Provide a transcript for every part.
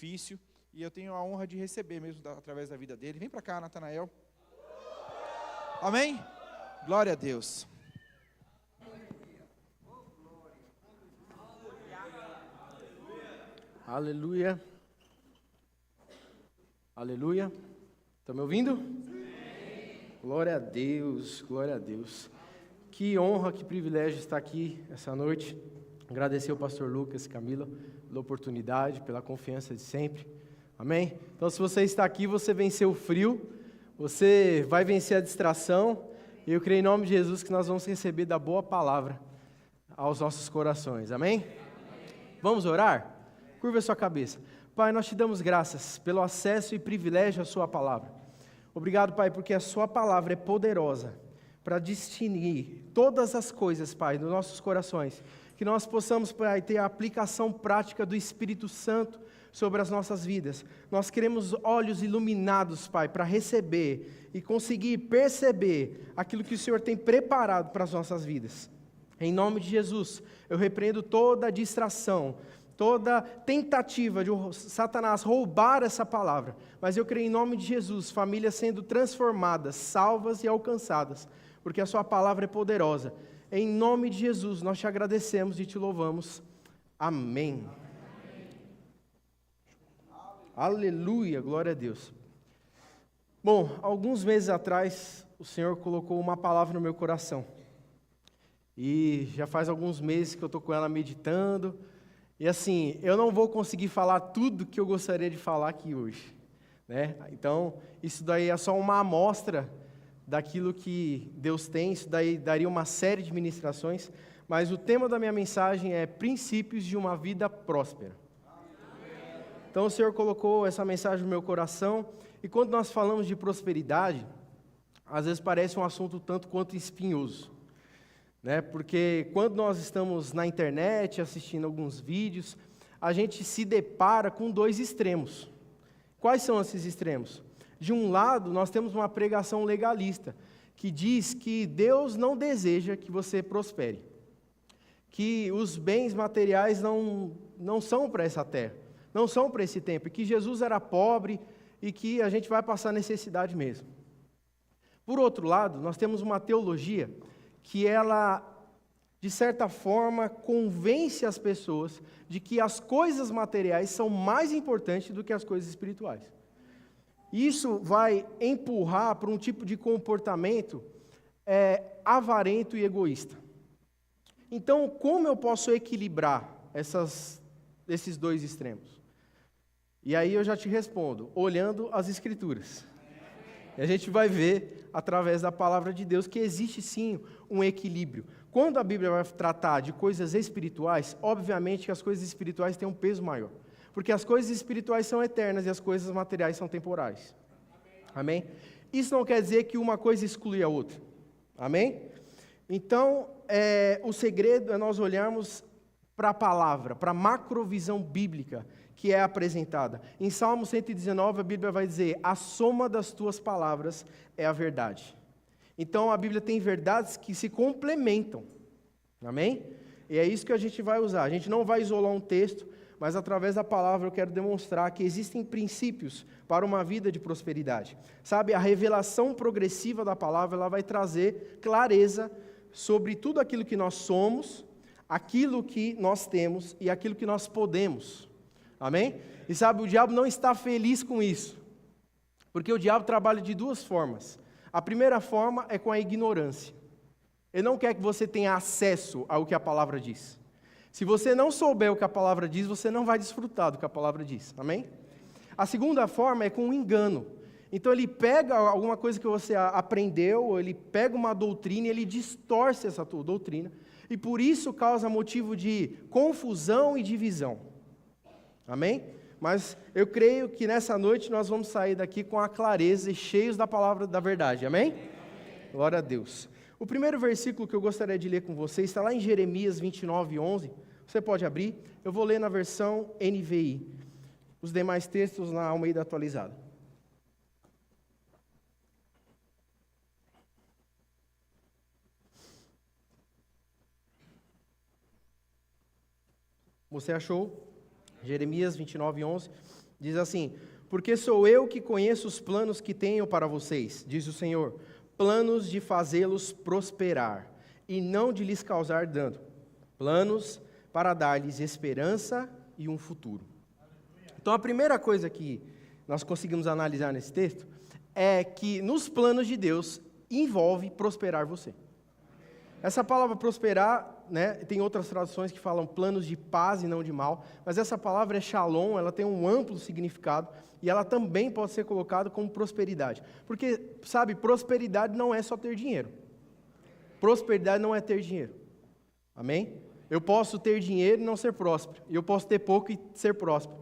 difícil, e eu tenho a honra de receber mesmo através da vida dele. Vem para cá, Natanael. Amém? Glória a Deus. Aleluia. Aleluia. Estão me ouvindo? Sim. Glória a Deus, glória a Deus. Que honra, que privilégio estar aqui essa noite. Agradecer ao pastor Lucas e Camila pela oportunidade, pela confiança de sempre. Amém? Então, se você está aqui, você venceu o frio, você vai vencer a distração, e eu creio em nome de Jesus que nós vamos receber da boa palavra aos nossos corações. Amém? Vamos orar? Curva a sua cabeça. Pai, nós te damos graças pelo acesso e privilégio à sua palavra. Obrigado, Pai, porque a sua palavra é poderosa para distinguir todas as coisas, Pai, nos nossos corações. Que nós possamos, Pai, ter a aplicação prática do Espírito Santo sobre as nossas vidas. Nós queremos olhos iluminados, Pai, para receber e conseguir perceber aquilo que o Senhor tem preparado para as nossas vidas. Em nome de Jesus, eu repreendo toda distração, toda tentativa de Satanás roubar essa palavra. Mas eu creio em nome de Jesus, famílias sendo transformadas, salvas e alcançadas, porque a sua palavra é poderosa. Em nome de Jesus, nós te agradecemos e te louvamos. Amém. Aleluia, glória a Deus. Bom, alguns meses atrás, o Senhor colocou uma palavra no meu coração. E já faz alguns meses que eu estou com ela meditando. E assim, eu não vou conseguir falar tudo que eu gostaria de falar aqui hoje, né? Então, isso daí é só uma amostra daquilo que Deus tem, isso daí daria uma série de ministrações, mas o tema da minha mensagem é princípios de uma vida próspera. Então, o Senhor colocou essa mensagem no meu coração, e quando nós falamos de prosperidade, às vezes parece um assunto tanto quanto espinhoso. Né? Porque quando nós estamos na internet, assistindo alguns vídeos, a gente se depara com dois extremos. Quais são esses extremos? De um lado, nós temos uma pregação legalista, que diz que Deus não deseja que você prospere, que os bens materiais não são para essa terra, não são para esse tempo, e que Jesus era pobre e que a gente vai passar necessidade mesmo. Por outro lado, nós temos uma teologia que ela, de certa forma, convence as pessoas de que as coisas materiais são mais importantes do que as coisas espirituais. Isso vai empurrar para um tipo de comportamento avarento e egoísta. Então, como eu posso equilibrar esses dois extremos? E aí eu já te respondo, olhando as Escrituras. E a gente vai ver, através da palavra de Deus, que existe sim um equilíbrio. Quando a Bíblia vai tratar de coisas espirituais, obviamente que as coisas espirituais têm um peso maior. Porque as coisas espirituais são eternas e as coisas materiais são temporais. Amém? Isso não quer dizer que uma coisa exclui a outra. Amém? Então, o segredo é nós olharmos para a palavra, para a macrovisão bíblica que é apresentada. Em Salmo 119, a Bíblia vai dizer: a soma das tuas palavras é a verdade. Então, a Bíblia tem verdades que se complementam. Amém? E é isso que a gente vai usar. A gente não vai isolar um texto, mas através da palavra eu quero demonstrar que existem princípios para uma vida de prosperidade. Sabe, a revelação progressiva da palavra, ela vai trazer clareza sobre tudo aquilo que nós somos, aquilo que nós temos e aquilo que nós podemos. Amém? E sabe, o diabo não está feliz com isso, porque o diabo trabalha de duas formas. A primeira forma é com a ignorância. Ele não quer que você tenha acesso ao que a palavra diz. Se você não souber o que a palavra diz, você não vai desfrutar do que a palavra diz. Amém? A segunda forma é com o engano. Então ele pega alguma coisa que você aprendeu, ele pega uma doutrina e ele distorce essa doutrina, e por isso causa motivo de confusão e divisão. Amém? Mas eu creio que nessa noite nós vamos sair daqui com a clareza e cheios da palavra da verdade. Amém? Glória a Deus. O primeiro versículo que eu gostaria de ler com vocês está lá em Jeremias 29:11. Você pode abrir. Eu vou ler na versão NVI. Os demais textos na Almeida atualizada. Você achou? Jeremias 29:11. Diz assim: porque sou eu que conheço os planos que tenho para vocês, diz o Senhor, planos de fazê-los prosperar e não de lhes causar dano, planos para dar-lhes esperança e um futuro. Então a primeira coisa que nós conseguimos analisar nesse texto é que nos planos de Deus envolve prosperar você. Essa palavra prosperar, né, tem outras traduções que falam planos de paz e não de mal, mas essa palavra é shalom, ela tem um amplo significado e ela também pode ser colocada como prosperidade. Porque, sabe, prosperidade não é só ter dinheiro. Prosperidade não é ter dinheiro. Amém? Eu posso ter dinheiro e não ser próspero. E eu posso ter pouco e ser próspero.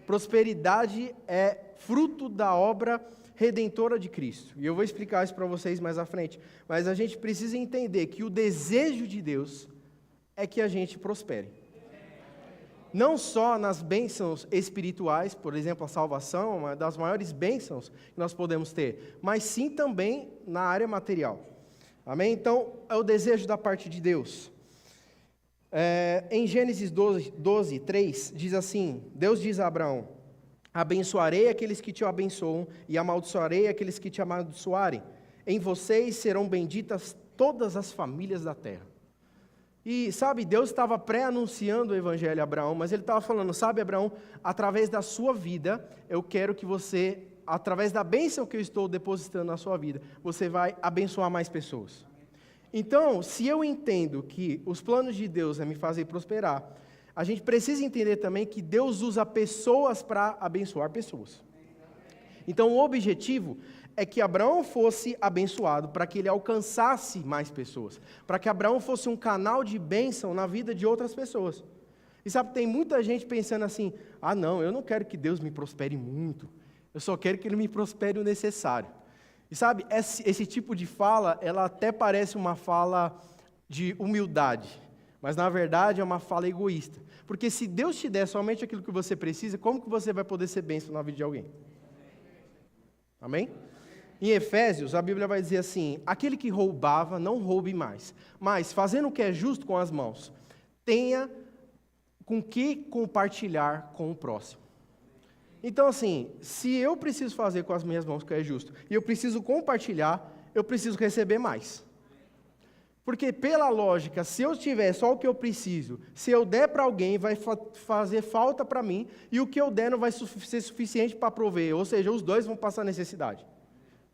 Prosperidade é fruto da obra redentora de Cristo. E eu vou explicar isso para vocês mais à frente. Mas a gente precisa entender que o desejo de Deus é que a gente prospere. Não só nas bênçãos espirituais, por exemplo, a salvação, uma das maiores bênçãos que nós podemos ter, mas sim também na área material. Amém? Então, é o desejo da parte de Deus. Em Gênesis 12, 3, diz assim: Deus diz a Abraão: abençoarei aqueles que te abençoam e amaldiçoarei aqueles que te amaldiçoarem. Em vocês serão benditas todas as famílias da terra. E, sabe, Deus estava pré-anunciando o evangelho a Abraão, mas ele estava falando: sabe, Abraão, através da sua vida, eu quero que você, através da bênção que eu estou depositando na sua vida, você vai abençoar mais pessoas. Então, se eu entendo que os planos de Deus é me fazer prosperar, a gente precisa entender também que Deus usa pessoas para abençoar pessoas. Então, o objetivo é que Abraão fosse abençoado, para que ele alcançasse mais pessoas, para que Abraão fosse um canal de bênção na vida de outras pessoas. E sabe, tem muita gente pensando assim: ah não, eu não quero que Deus me prospere muito, eu só quero que Ele me prospere o necessário. E sabe, esse tipo de fala, ela até parece uma fala de humildade, mas na verdade é uma fala egoísta. Porque se Deus te der somente aquilo que você precisa, como que você vai poder ser bênção na vida de alguém? Amém? Em Efésios, a Bíblia vai dizer assim: aquele que roubava, não roube mais, mas fazendo o que é justo com as mãos, tenha com que compartilhar com o próximo. Então assim, se eu preciso fazer com as minhas mãos o que é justo, e eu preciso compartilhar, eu preciso receber mais. Porque pela lógica, se eu tiver só o que eu preciso, se eu der para alguém, vai fazer falta para mim, e o que eu der não vai ser suficiente para prover, ou seja, os dois vão passar necessidade.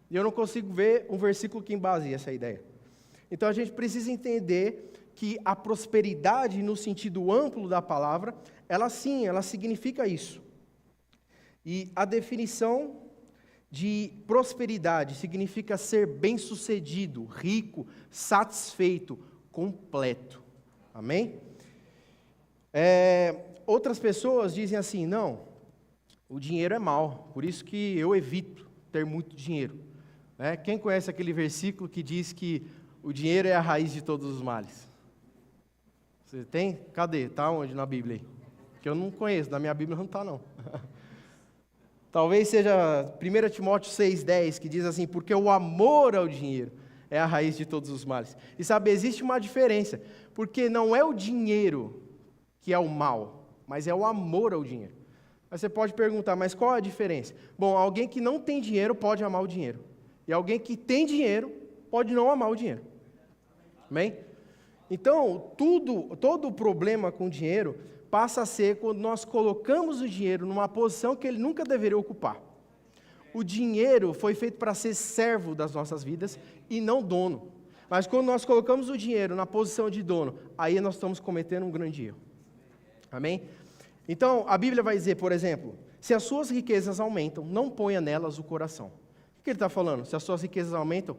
E eu não consigo ver um versículo que embaseia essa ideia. Então a gente precisa entender que a prosperidade, no sentido amplo da palavra, ela sim, ela significa isso. E a definição de prosperidade significa ser bem-sucedido, rico, satisfeito, completo. Amém? Outras pessoas dizem assim: não, o dinheiro é mau, por isso que eu evito ter muito dinheiro. Quem conhece aquele versículo que diz que o dinheiro é a raiz de todos os males? Você tem? Cadê? Está onde na Bíblia aí? Que eu não conheço, na minha Bíblia não está não. Talvez seja 1 Timóteo 6,10, que diz assim: porque o amor ao dinheiro é a raiz de todos os males. E sabe, existe uma diferença, porque não é o dinheiro que é o mal, mas é o amor ao dinheiro. Aí você pode perguntar: mas qual é a diferença? Bom, alguém que não tem dinheiro pode amar o dinheiro, e alguém que tem dinheiro pode não amar o dinheiro. Amém? Então, todo o problema com o dinheiro passa a ser quando nós colocamos o dinheiro numa posição que ele nunca deveria ocupar. O dinheiro foi feito para ser servo das nossas vidas e não dono. Mas quando nós colocamos o dinheiro na posição de dono, aí nós estamos cometendo um grande erro. Amém? Então, a Bíblia vai dizer, por exemplo: se as suas riquezas aumentam, não ponha nelas o coração. O que ele está falando? Se as suas riquezas aumentam,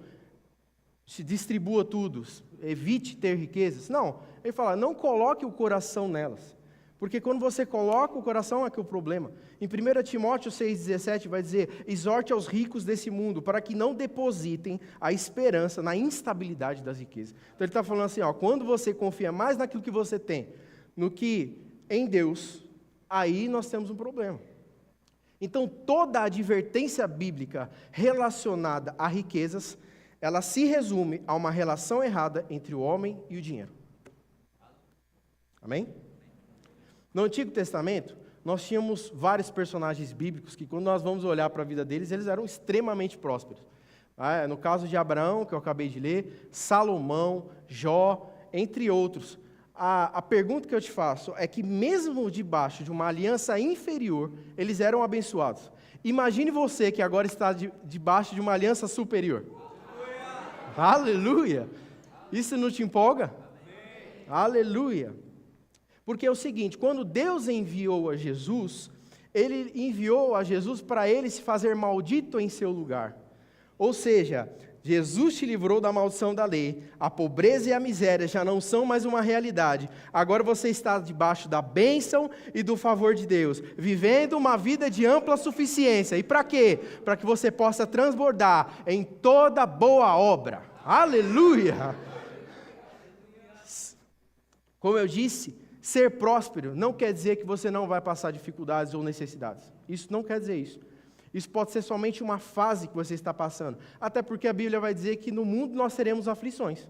se distribua tudo, evite ter riquezas. Não, ele fala: não coloque o coração nelas. Porque quando você coloca o coração, é que é o problema. Em 1 Timóteo 6,17 vai dizer: exorte aos ricos desse mundo, para que não depositem a esperança na instabilidade das riquezas. Então ele está falando assim, quando você confia mais naquilo que você tem, no que em Deus, aí nós temos um problema. Então toda a advertência bíblica relacionada a riquezas, ela se resume a uma relação errada entre o homem e o dinheiro. Amém? No Antigo Testamento, nós tínhamos vários personagens bíblicos que, quando nós vamos olhar para a vida deles, eles eram extremamente prósperos. No caso de Abraão, que eu acabei de ler, Salomão, Jó, entre outros. A pergunta que eu te faço é que, mesmo debaixo de uma aliança inferior, eles eram abençoados. Imagine você que agora está debaixo de uma aliança superior. Aleluia! Isso não te empolga? Aleluia! Porque é o seguinte, quando Deus enviou a Jesus, Ele enviou a Jesus para Ele se fazer maldito em seu lugar. Ou seja, Jesus te livrou da maldição da lei, a pobreza e a miséria já não são mais uma realidade. Agora você está debaixo da bênção e do favor de Deus, vivendo uma vida de ampla suficiência. E para quê? Para que você possa transbordar em toda boa obra. Aleluia! Como eu disse, ser próspero não quer dizer que você não vai passar dificuldades ou necessidades. Isso não quer dizer isso. Isso pode ser somente uma fase que você está passando. Até porque a Bíblia vai dizer que no mundo nós teremos aflições.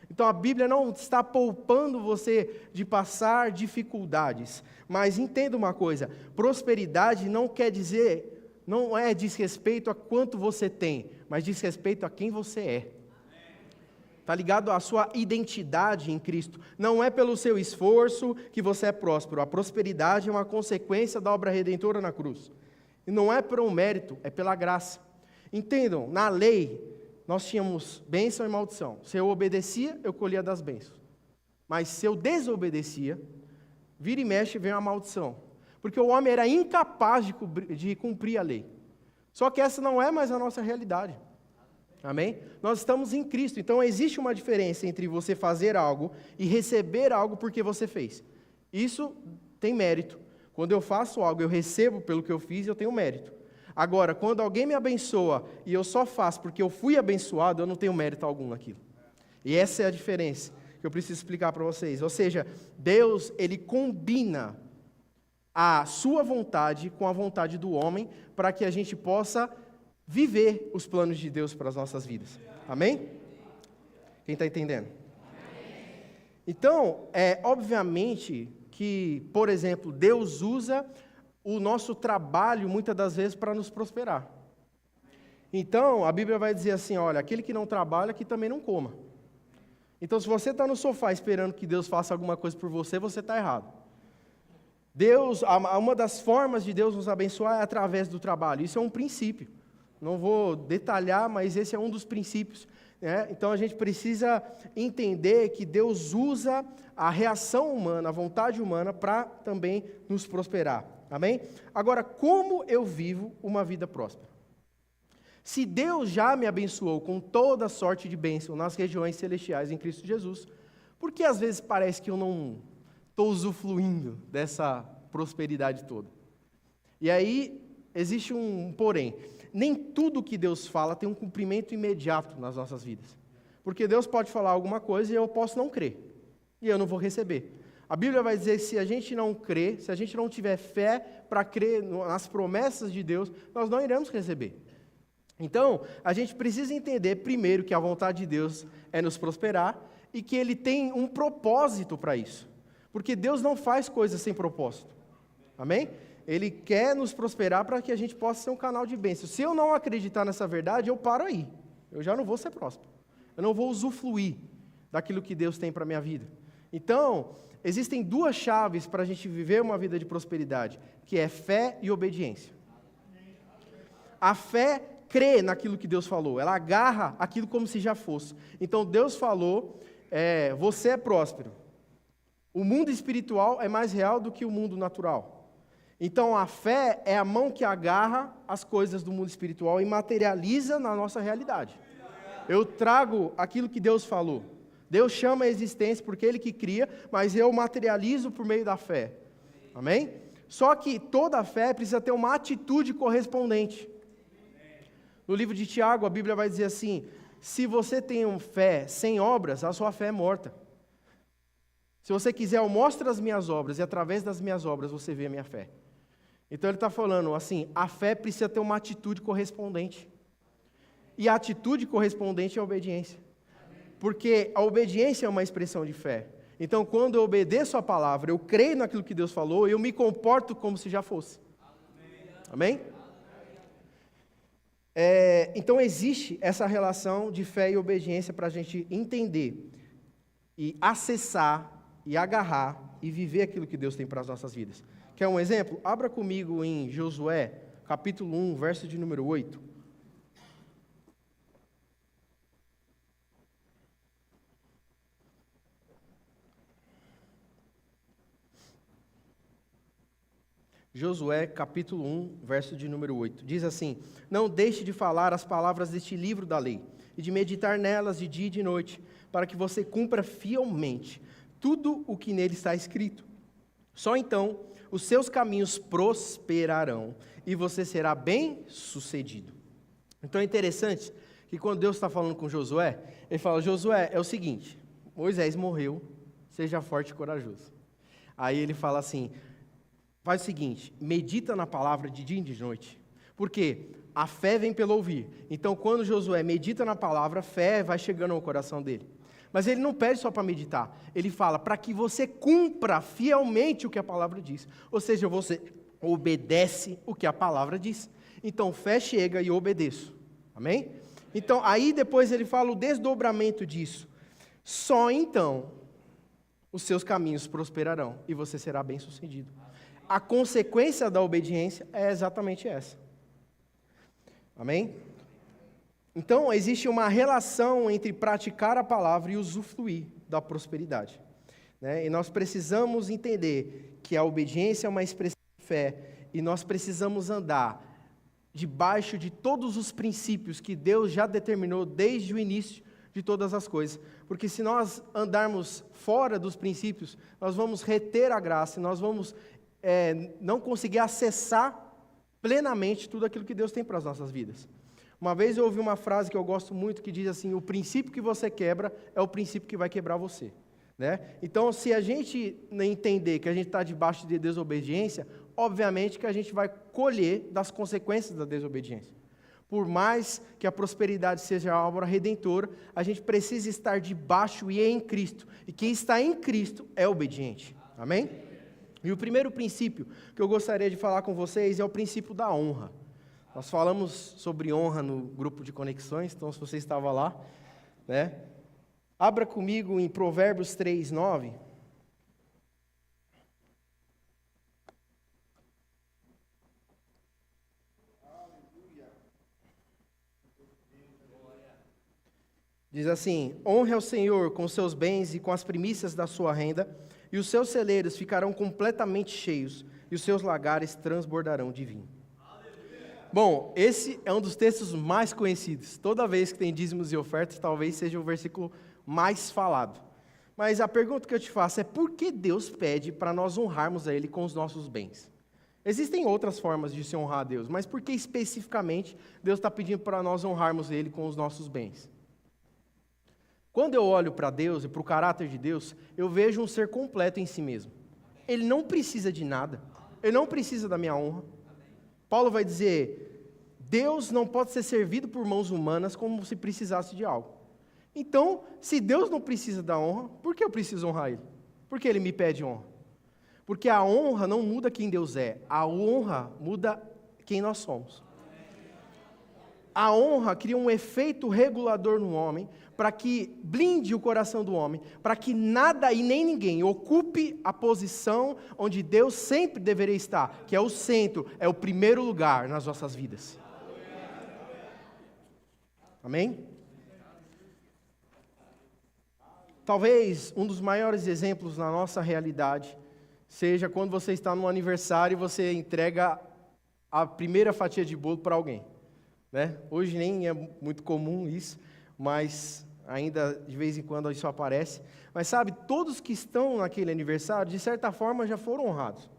Então a Bíblia não está poupando você de passar dificuldades. Mas entenda uma coisa, prosperidade não quer dizer, não diz respeito a quanto você tem, mas diz respeito a quem você é. Está ligado à sua identidade em Cristo. Não é pelo seu esforço que você é próspero. A prosperidade é uma consequência da obra redentora na cruz. E não é por um mérito, é pela graça. Entendam, na lei, nós tínhamos bênção e maldição. Se eu obedecia, eu colhia das bênçãos. Mas se eu desobedecia, vira e mexe vem uma maldição. Porque o homem era incapaz de cumprir a lei. Só que essa não é mais a nossa realidade. Amém? Nós estamos em Cristo, então existe uma diferença entre você fazer algo e receber algo porque você fez. Isso tem mérito. Quando eu faço algo, eu recebo pelo que eu fiz, eu tenho mérito. Agora, quando alguém me abençoa e eu só faço porque eu fui abençoado, eu não tenho mérito algum naquilo. E essa é a diferença que eu preciso explicar para vocês. Ou seja, Deus, Ele combina a sua vontade com a vontade do homem para que a gente possa viver os planos de Deus para as nossas vidas. Amém? Quem está entendendo? Então, obviamente que, por exemplo, Deus usa o nosso trabalho muitas das vezes para nos prosperar. Então, a Bíblia vai dizer assim, olha, aquele que não trabalha, que também não coma. Então, se você está no sofá esperando que Deus faça alguma coisa por você, você está errado. Uma das formas de Deus nos abençoar é através do trabalho. Isso é um princípio. Não vou detalhar, mas esse é um dos princípios. Então a gente precisa entender que Deus usa a reação humana, a vontade humana, para também nos prosperar. Amém? Agora, como eu vivo uma vida próspera? Se Deus já me abençoou com toda sorte de bênção nas regiões celestiais em Cristo Jesus, por que às vezes parece que eu não estou usufruindo dessa prosperidade toda? E aí existe um porém. Nem tudo que Deus fala tem um cumprimento imediato nas nossas vidas. Porque Deus pode falar alguma coisa e eu posso não crer. E eu não vou receber. A Bíblia vai dizer que se a gente não crer, se a gente não tiver fé para crer nas promessas de Deus, nós não iremos receber. Então, a gente precisa entender primeiro que a vontade de Deus é nos prosperar e que Ele tem um propósito para isso. Porque Deus não faz coisas sem propósito. Amém? Ele quer nos prosperar para que a gente possa ser um canal de bênção. Se eu não acreditar nessa verdade, eu paro aí. Eu já não vou ser próspero. Eu não vou usufruir daquilo que Deus tem para a minha vida. Então, existem duas chaves para a gente viver uma vida de prosperidade, que é fé e obediência. A fé crê naquilo que Deus falou. Ela agarra aquilo como se já fosse. Então, Deus falou, você é próspero. O mundo espiritual é mais real do que o mundo natural. Então, a fé é a mão que agarra as coisas do mundo espiritual e materializa na nossa realidade. Eu trago aquilo que Deus falou. Deus chama a existência porque Ele que cria, mas eu materializo por meio da fé. Amém? Só que toda fé precisa ter uma atitude correspondente. No livro de Tiago, a Bíblia vai dizer assim, se você tem fé sem obras, a sua fé é morta. Se você quiser, eu mostro as minhas obras, e através das minhas obras você vê a minha fé. Então ele está falando assim, a fé precisa ter uma atitude correspondente. E a atitude correspondente é a obediência. Porque a obediência é uma expressão de fé. Então, quando eu obedeço a palavra, eu creio naquilo que Deus falou, eu me comporto como se já fosse. Amém? Então, existe essa relação de fé e obediência para a gente entender e acessar e agarrar e viver aquilo que Deus tem para as nossas vidas. Quer um exemplo? Abra comigo em Josué, capítulo 1, verso de número 8. Josué, capítulo 1, verso de número 8. Diz assim: Não deixe de falar as palavras deste livro da lei, e de meditar nelas de dia e de noite, para que você cumpra fielmente tudo o que nele está escrito. Só então os seus caminhos prosperarão, e você será bem-sucedido. Então é interessante que quando Deus está falando com Josué, ele fala: Josué, é o seguinte, Moisés morreu, seja forte e corajoso. Aí ele fala assim: faz o seguinte, medita na palavra de dia e de noite. Por quê? A fé vem pelo ouvir. Então, quando Josué medita na palavra, a fé vai chegando ao coração dele. Mas ele não pede só para meditar. Ele fala para que você cumpra fielmente o que a palavra diz. Ou seja, você obedece o que a palavra diz. Então, fé chega e eu obedeço. Amém? Então, aí depois ele fala o desdobramento disso. Só então os seus caminhos prosperarão e você será bem-sucedido. A consequência da obediência é exatamente essa. Amém? Então, existe uma relação entre praticar a palavra e usufruir da prosperidade. Né? E nós precisamos entender que a obediência é uma expressão de fé e nós precisamos andar debaixo de todos os princípios que Deus já determinou desde o início de todas as coisas. Porque se nós andarmos fora dos princípios, nós vamos reter a graça, nós vamos não conseguir acessar plenamente tudo aquilo que Deus tem para as nossas vidas. Uma vez eu ouvi uma frase que eu gosto muito, que diz assim: o princípio que você quebra é o princípio que vai quebrar você. Né? Então, se a gente entender que a gente está debaixo de desobediência, obviamente que a gente vai colher das consequências da desobediência. Por mais que a prosperidade seja a obra redentora, a gente precisa estar debaixo e em Cristo. E quem está em Cristo é obediente. Amém? E o primeiro princípio que eu gostaria de falar com vocês é o princípio da honra. Nós falamos sobre honra no grupo de conexões, então se você estava lá, né? Abra comigo em Provérbios 3, 9. Diz assim: honre ao Senhor com seus bens e com as primícias da sua renda, e os seus celeiros ficarão completamente cheios, e os seus lagares transbordarão de vinho. Bom, esse é um dos textos mais conhecidos. Toda vez que tem dízimos e ofertas, talvez seja o versículo mais falado. Mas a pergunta que eu te faço é: por que Deus pede para nós honrarmos a Ele com os nossos bens? Existem outras formas de se honrar a Deus, mas por que especificamente Deus está pedindo para nós honrarmos Ele com os nossos bens? Quando eu olho para Deus e para o caráter de Deus, eu vejo um ser completo em si mesmo. Ele não precisa de nada, Ele não precisa da minha honra. Paulo vai dizer: Deus não pode ser servido por mãos humanas como se precisasse de algo. Então, se Deus não precisa da honra, por que eu preciso honrar Ele? Por que Ele me pede honra? Porque a honra não muda quem Deus é, a honra muda quem nós somos. A honra cria um efeito regulador no homem, para que blinde o coração do homem, para que nada e nem ninguém ocupe a posição onde Deus sempre deveria estar, que é o centro, é o primeiro lugar nas nossas vidas. Amém? Talvez um dos maiores exemplos na nossa realidade seja quando você está num aniversário e você entrega a primeira fatia de bolo para alguém. Né? Hoje nem é muito comum isso, mas ainda de vez em quando isso aparece. Mas sabe, todos que estão naquele aniversário, de certa forma, já foram honrados.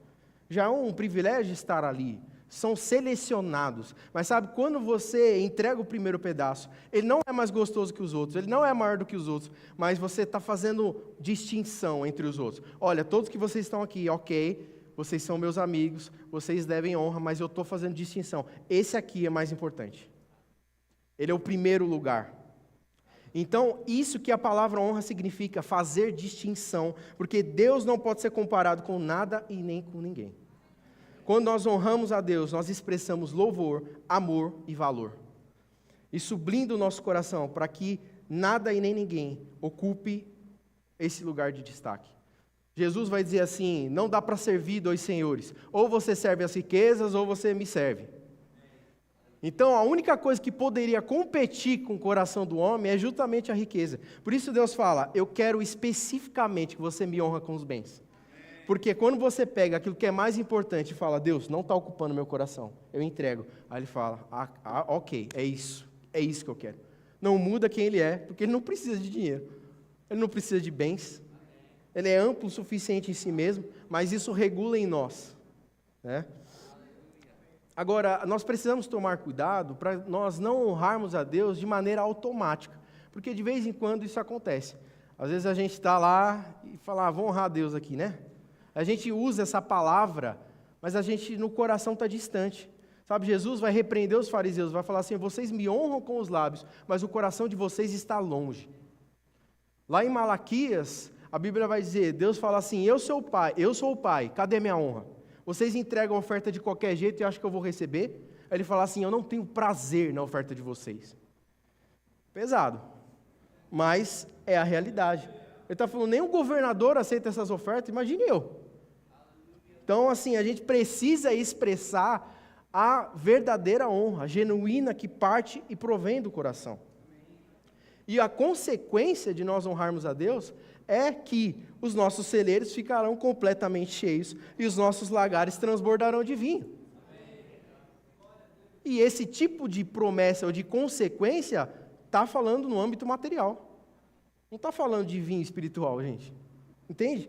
Já é um privilégio estar ali. São selecionados. Mas sabe, quando você entrega o primeiro pedaço, ele não é mais gostoso que os outros, ele não é maior do que os outros, mas você está fazendo distinção entre os outros. Olha, todos que vocês estão aqui, ok, vocês são meus amigos, vocês devem honra, mas eu estou fazendo distinção. Esse aqui é mais importante. Ele é o primeiro lugar. Então, isso que a palavra honra significa, fazer distinção, porque Deus não pode ser comparado com nada e nem com ninguém. Quando nós honramos a Deus, nós expressamos louvor, amor e valor. Isso blinda o nosso coração para que nada e nem ninguém ocupe esse lugar de destaque. Jesus vai dizer assim, não dá para servir dois senhores, ou você serve as riquezas ou você me serve. Então, a única coisa que poderia competir com o coração do homem é justamente a riqueza. Por isso Deus fala, eu quero especificamente que você me honra com os bens. Porque quando você pega aquilo que é mais importante e fala, Deus, não está ocupando meu coração, eu entrego. Aí ele fala, ok, é isso que eu quero. Não muda quem ele é, porque ele não precisa de dinheiro, ele não precisa de bens, ele é amplo o suficiente em si mesmo, mas isso regula em nós, né? Agora, nós precisamos tomar cuidado para nós não honrarmos a Deus de maneira automática, porque de vez em quando isso acontece. Às vezes a gente está lá e fala, vamos honrar a Deus aqui, né? A gente usa essa palavra, mas a gente no coração está distante. Sabe, Jesus vai repreender os fariseus, vai falar assim, vocês me honram com os lábios, mas o coração de vocês está longe. Lá em Malaquias, a Bíblia vai dizer, Deus fala assim, eu sou o Pai, cadê minha honra? Vocês entregam a oferta de qualquer jeito e acham que eu vou receber? Aí ele fala assim, eu não tenho prazer na oferta de vocês. Pesado, mas é a realidade. Ele está falando, nem o governador aceita essas ofertas, imagine eu. Então, assim, a gente precisa expressar a verdadeira honra, a genuína que parte e provém do coração. E a consequência de nós honrarmos a Deus é que os nossos celeiros ficarão completamente cheios e os nossos lagares transbordarão de vinho. E esse tipo de promessa ou de consequência está falando no âmbito material. Não está falando de vinho espiritual, gente. Entende?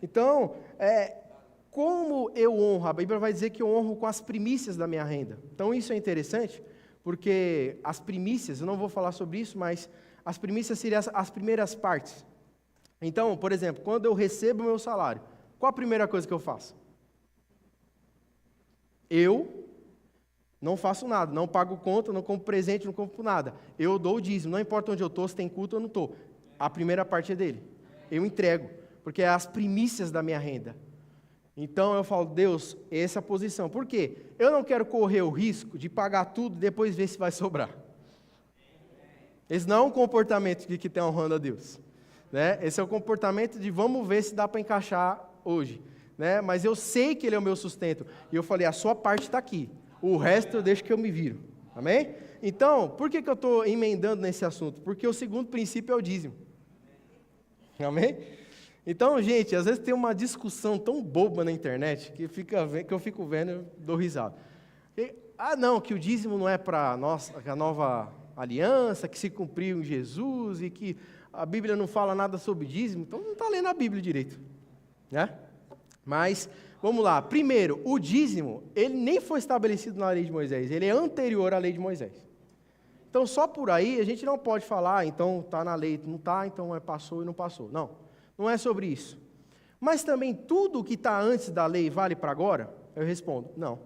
Então, como eu honro? A Bíblia vai dizer que eu honro com as primícias da minha renda. Então, isso é interessante, porque as primícias, eu não vou falar sobre isso, mas as primícias seriam as primeiras partes. Então, por exemplo, quando eu recebo o meu salário, qual a primeira coisa que eu faço? Eu não faço nada, não pago conta, não compro presente, não compro nada. Eu dou o dízimo, não importa onde eu estou, se tem culto ou não estou. A primeira parte é dele. Eu entrego, porque é as primícias da minha renda. Então eu falo, Deus, essa é a posição. Por quê? Eu não quero correr o risco de pagar tudo e depois ver se vai sobrar. Esse não é um comportamento de que tem honrando a Deus. Né? Esse é o comportamento de vamos ver se dá para encaixar hoje. Né? Mas eu sei que Ele é o meu sustento. E eu falei, a sua parte está aqui. O resto eu deixo que eu me viro. Amém? Então, por que eu estou emendando nesse assunto? Porque o segundo princípio é o dízimo. Amém? Então, gente, às vezes tem uma discussão tão boba na internet que eu fico vendo e dou risada. Não, que o dízimo não é para a nova aliança, que se cumpriu em Jesus e que a Bíblia não fala nada sobre dízimo, então não está lendo a Bíblia direito. Né? Mas, vamos lá. Primeiro, o dízimo, ele nem foi estabelecido na lei de Moisés, ele é anterior à lei de Moisés. Então, só por aí, a gente não pode falar, então está na lei, não está, então passou e não passou. Não é sobre isso. Mas também tudo que está antes da lei vale para agora? Eu respondo, não.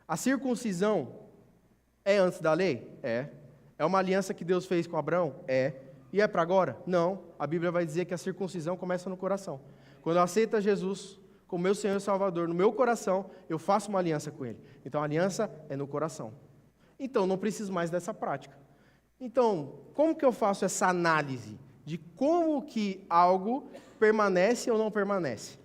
A circuncisão é antes da lei? É. É uma aliança que Deus fez com Abraão? É. E é para agora? Não. A Bíblia vai dizer que a circuncisão começa no coração. Quando eu aceito Jesus como meu Senhor e Salvador no meu coração, eu faço uma aliança com Ele. Então a aliança é no coração. Então não preciso mais dessa prática. Então, como que eu faço essa análise de como que algo permanece ou não permanece?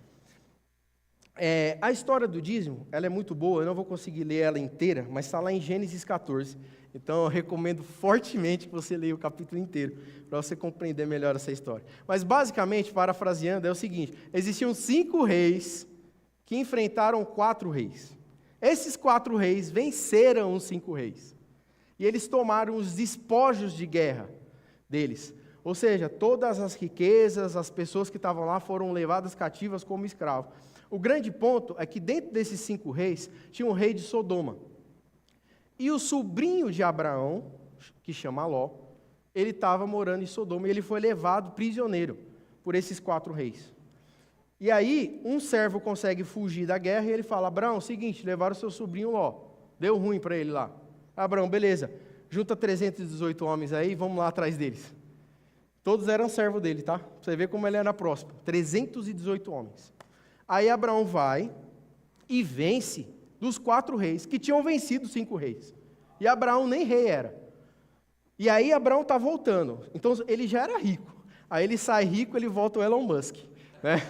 A história do dízimo, ela é muito boa, eu não vou conseguir ler ela inteira, mas está lá em Gênesis 14. Então eu recomendo fortemente que você leia o capítulo inteiro, para você compreender melhor essa história. Mas basicamente, parafraseando, é o seguinte: existiam 5 reis que enfrentaram 4 reis. Esses 4 reis venceram os 5 reis. E eles tomaram os despojos de guerra deles. Ou seja, todas as riquezas, as pessoas que estavam lá foram levadas cativas como escravos. O grande ponto é que dentro desses 5 reis, tinha um rei de Sodoma. E o sobrinho de Abraão, que chama Ló, ele estava morando em Sodoma e ele foi levado prisioneiro por esses 4 reis. E aí, um servo consegue fugir da guerra e ele fala: Abraão, seguinte, levaram o seu sobrinho Ló. Deu ruim para ele lá. Abraão, beleza, junta 318 homens aí, vamos lá atrás deles. Todos eram servos dele, tá? Pra você ver como ele era próspero. 318 homens. Aí Abraão vai e vence dos 4 reis, que tinham vencido 5 reis. E Abraão nem rei era. E aí Abraão está voltando. Então ele já era rico. Aí ele sai rico, ele volta o Elon Musk. Né?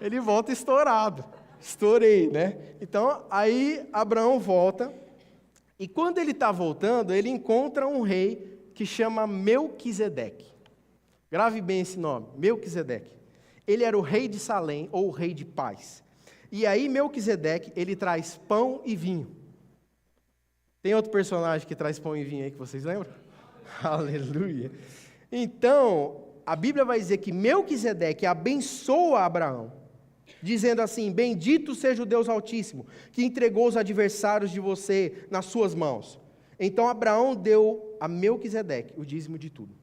Ele volta estourado. Estourei, né? Então aí Abraão volta. E quando ele está voltando, ele encontra um rei que chama Melquisedeque. Grave bem esse nome, Melquisedeque. Ele era o rei de Salém, ou o rei de paz. E aí Melquisedeque, ele traz pão e vinho. Tem outro personagem que traz pão e vinho aí que vocês lembram? Aleluia. Então, a Bíblia vai dizer que Melquisedeque abençoa Abraão, dizendo assim: bendito seja o Deus Altíssimo, que entregou os adversários de você nas suas mãos. Então Abraão deu a Melquisedeque o dízimo de tudo.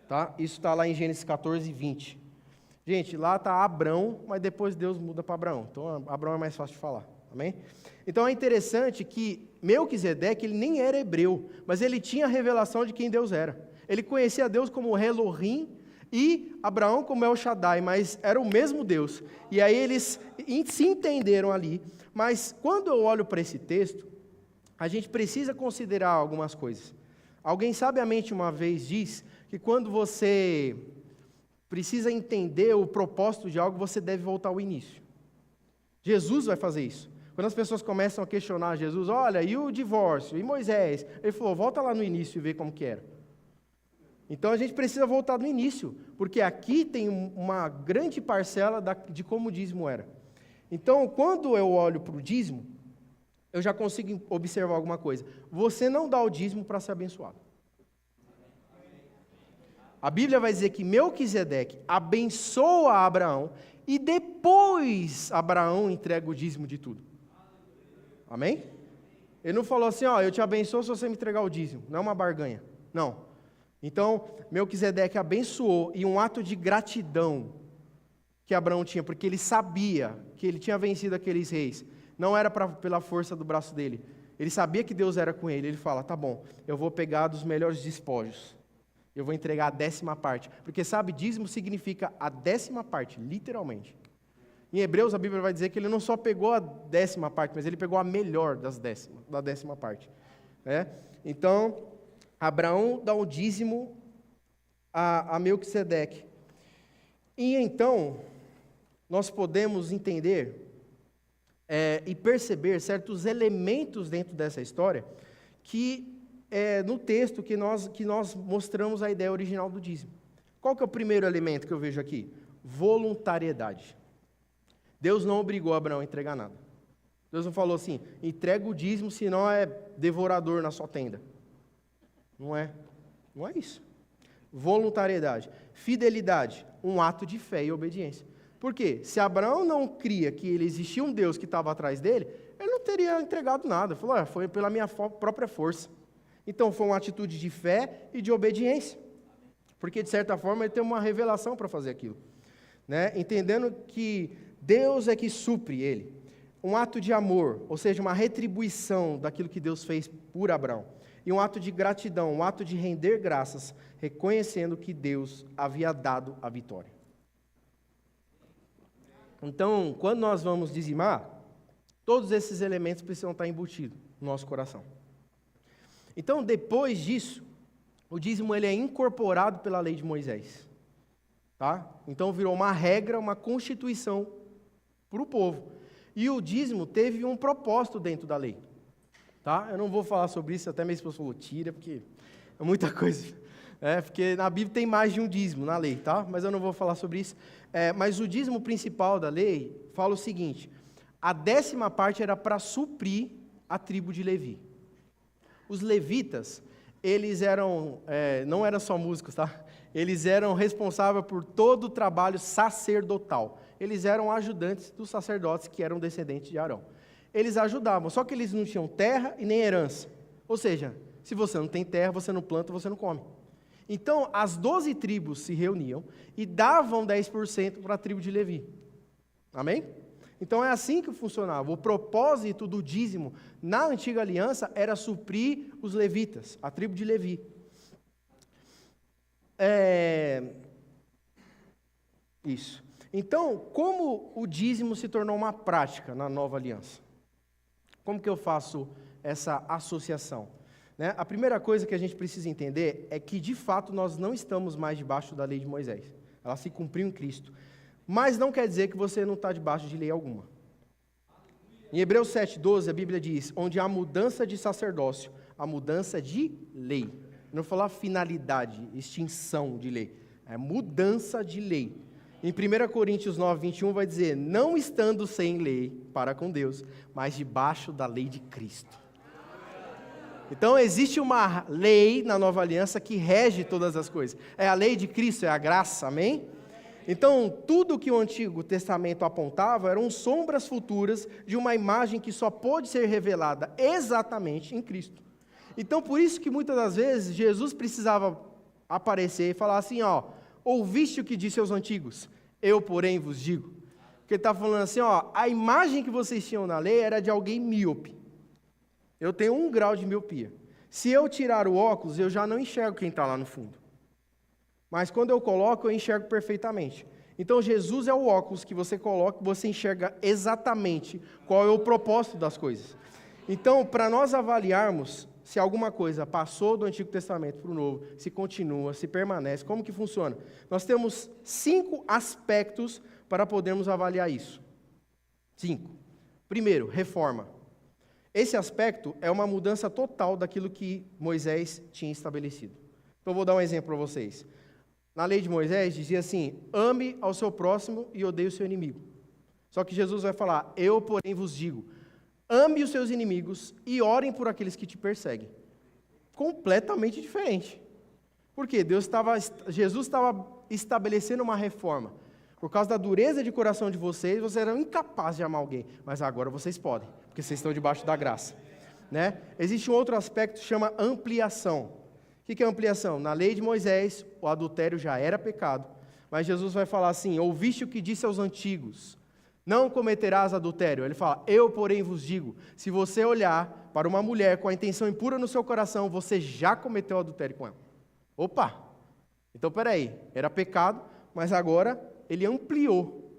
Tá? Isso está lá em Gênesis 14, 20. Gente, lá está Abrão, mas depois Deus muda para Abraão. Então Abraão é mais fácil de falar. Amém? Então é interessante que Melquisedeque, ele nem era hebreu, mas ele tinha a revelação de quem Deus era. Ele conhecia Deus como Elohim e Abraão como El Shaddai, mas era o mesmo Deus. E aí eles se entenderam ali. Mas quando eu olho para esse texto, a gente precisa considerar algumas coisas. Alguém sabiamente uma vez diz que quando você precisa entender o propósito de algo, você deve voltar ao início. Jesus vai fazer isso. Quando as pessoas começam a questionar Jesus, olha, e o divórcio, e Moisés? Ele falou, volta lá no início e vê como que era. Então a gente precisa voltar no início, porque aqui tem uma grande parcela de como o dízimo era. Então, quando eu olho para o dízimo, eu já consigo observar alguma coisa. Você não dá o dízimo para ser abençoado. A Bíblia vai dizer que Melquisedeque abençoa Abraão e depois Abraão entrega o dízimo de tudo. Amém? Ele não falou assim, ó, eu te abençoo se você me entregar o dízimo. Não é uma barganha. Não. Então, Melquisedeque abençoou e um ato de gratidão que Abraão tinha, porque ele sabia que ele tinha vencido aqueles reis. Não era pela força do braço dele. Ele sabia que Deus era com ele. Ele fala, tá bom, eu vou pegar dos melhores despojos. Eu vou entregar a 10ª parte. Porque sabe, dízimo significa a 10ª parte, literalmente. Em Hebreus a Bíblia vai dizer que ele não só pegou a 10ª parte, mas ele pegou a melhor da 10ª parte. Então, Abraão dá o dízimo a Melquisedeque. E então, nós podemos entender e perceber certos elementos dentro dessa história que no texto que nós mostramos a ideia original do dízimo. Qual que é o primeiro elemento que eu vejo aqui? Voluntariedade. Deus não obrigou Abraão a entregar nada. Deus não falou assim, entrega o dízimo, senão é devorador na sua tenda. Não é isso. Voluntariedade. Fidelidade, um ato de fé e obediência. Por quê? Se Abraão não cria que existia um Deus que estava atrás dele, ele não teria entregado nada. Ele falou, foi pela minha própria força. Então, foi uma atitude de fé e de obediência. Porque, de certa forma, ele tem uma revelação para fazer aquilo. Entendendo que Deus é que supre ele. Um ato de amor, ou seja, uma retribuição daquilo que Deus fez por Abraão. E um ato de gratidão, um ato de render graças, reconhecendo que Deus havia dado a vitória. Então, quando nós vamos dizimar, todos esses elementos precisam estar embutidos no nosso coração. Então, depois disso, o dízimo ele é incorporado pela lei de Moisés. Tá? Então, virou uma regra, uma constituição para o povo. E o dízimo teve um propósito dentro da lei. Tá? Eu não vou falar sobre isso, até minha esposa falou, tira, porque é muita coisa. Porque na Bíblia tem mais de um dízimo na lei, tá? Mas eu não vou falar sobre isso. Mas o dízimo principal da lei fala o seguinte, a 10ª parte era para suprir a tribo de Levi. Os levitas, eles eram, não eram só músicos, tá? Eles eram responsáveis por todo o trabalho sacerdotal. Eles eram ajudantes dos sacerdotes que eram descendentes de Arão. Eles ajudavam, só que eles não tinham terra e nem herança. Ou seja, se você não tem terra, você não planta, você não come. Então, as 12 tribos se reuniam e davam 10% para a tribo de Levi. Amém? Então, é assim que funcionava. O propósito do dízimo na antiga aliança era suprir os levitas, a tribo de Levi. Isso. Então, como o dízimo se tornou uma prática na nova aliança? Como que eu faço essa associação? Né? A primeira coisa que a gente precisa entender é que, de fato, nós não estamos mais debaixo da lei de Moisés. Ela se cumpriu em Cristo. Mas não quer dizer que você não está debaixo de lei alguma. Em Hebreus 7,12, a Bíblia diz, onde há mudança de sacerdócio, há mudança de lei. Não falar finalidade, extinção de lei. É mudança de lei. Em 1 Coríntios 9:21 vai dizer, não estando sem lei para com Deus, mas debaixo da lei de Cristo. Então existe uma lei na nova aliança que rege todas as coisas. É a lei de Cristo, é a graça, amém? Então tudo que o Antigo Testamento apontava eram sombras futuras de uma imagem que só pode ser revelada exatamente em Cristo. Então por isso que muitas das vezes Jesus precisava aparecer e falar assim, ouviste o que disse aos antigos? Eu, porém, vos digo. Porque ele está falando assim, a imagem que vocês tinham na lei era de alguém míope. Eu tenho 1 grau de miopia. Se eu tirar o óculos, eu já não enxergo quem está lá no fundo. Mas quando eu coloco, eu enxergo perfeitamente. Então Jesus é o óculos que você coloca, você enxerga exatamente qual é o propósito das coisas. Então, para nós avaliarmos se alguma coisa passou do Antigo Testamento para o Novo, se continua, se permanece, como que funciona? Nós temos 5 aspectos para podermos avaliar isso. 5. Primeiro, reforma. Esse aspecto é uma mudança total daquilo que Moisés tinha estabelecido. Então, vou dar um exemplo para vocês. Na lei de Moisés dizia assim, ame ao seu próximo e odeie o seu inimigo. Só que Jesus vai falar, eu, porém, vos digo, ame os seus inimigos e orem por aqueles que te perseguem. Completamente diferente. Por quê? Jesus estava estabelecendo uma reforma. Por causa da dureza de coração de vocês eram incapazes de amar alguém. Mas agora vocês podem, porque vocês estão debaixo da graça. Né? Existe um outro aspecto que chama ampliação. O que é ampliação? Na lei de Moisés, o adultério já era pecado. Mas Jesus vai falar assim, ouviste o que disse aos antigos, não cometerás adultério. Ele fala, eu, porém, vos digo, se você olhar para uma mulher com a intenção impura no seu coração, você já cometeu adultério com ela. Opa! Então, peraí, era pecado, mas agora ele ampliou.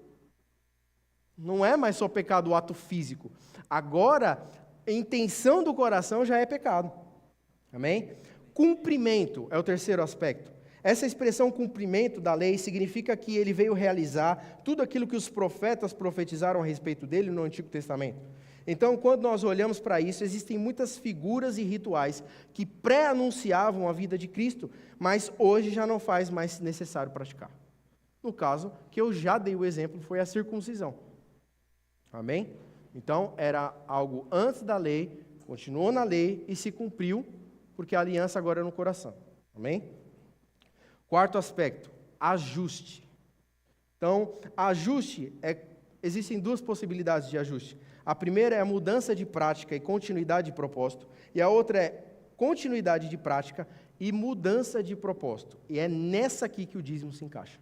Não é mais só pecado o ato físico. Agora, a intenção do coração já é pecado. Amém? Cumprimento é o terceiro aspecto. Essa expressão cumprimento da lei significa que ele veio realizar tudo aquilo que os profetas profetizaram a respeito dele no Antigo Testamento. Então, quando nós olhamos para isso, existem muitas figuras e rituais que pré-anunciavam a vida de Cristo, mas hoje já não faz mais necessário praticar. No caso, que eu já dei o exemplo, foi a circuncisão. Amém? Então, era algo antes da lei, continuou na lei e se cumpriu, porque a aliança agora é no coração. Amém? Quarto aspecto, ajuste. Então, ajuste, existem 2 possibilidades de ajuste. A primeira é a mudança de prática e continuidade de propósito, e a outra é continuidade de prática e mudança de propósito. E é nessa aqui que o dízimo se encaixa.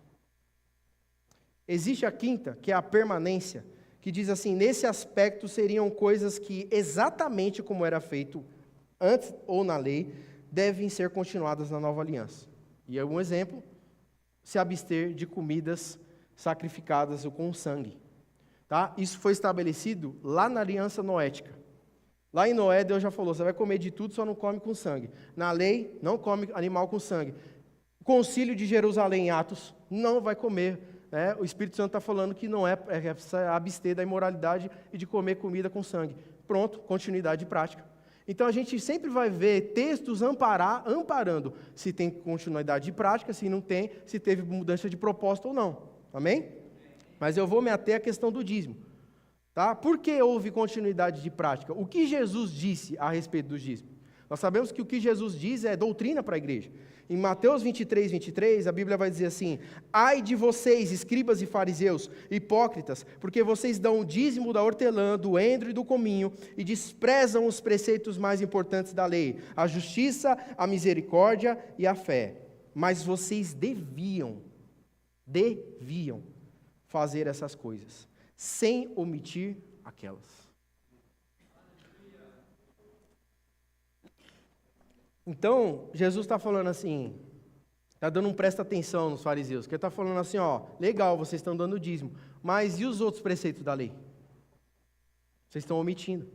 Existe a quinta, que é a permanência, que diz assim, nesse aspecto seriam coisas que, exatamente como era feito antes ou na lei, devem ser continuadas na nova aliança. E um exemplo, se abster de comidas sacrificadas ou com sangue. Tá? Isso foi estabelecido lá na aliança noética. Lá em Noé, Deus já falou, você vai comer de tudo, só não come com sangue. Na lei, não come animal com sangue. O concílio de Jerusalém, em Atos, não vai comer. Né? O Espírito Santo está falando que não é abster da imoralidade e de comer comida com sangue. Pronto, continuidade de prática. Então, a gente sempre vai ver textos amparando se tem continuidade de prática, se não tem, se teve mudança de propósito ou não. Amém? Mas eu vou me ater à questão do dízimo. Tá? Por que houve continuidade de prática? O que Jesus disse a respeito do dízimo? Nós sabemos que o que Jesus diz é doutrina para a igreja. Em Mateus 23, a Bíblia vai dizer assim, ai de vocês, escribas e fariseus, hipócritas, porque vocês dão o dízimo da hortelã, do endro e do cominho, e desprezam os preceitos mais importantes da lei, a justiça, a misericórdia e a fé. Mas vocês deviam fazer essas coisas, sem omitir aquelas. Então, Jesus está falando assim, Está dando um presta atenção nos fariseus, que ele está falando assim, ó, legal, vocês estão dando dízimo, mas e os outros preceitos da lei? Vocês estão omitindo.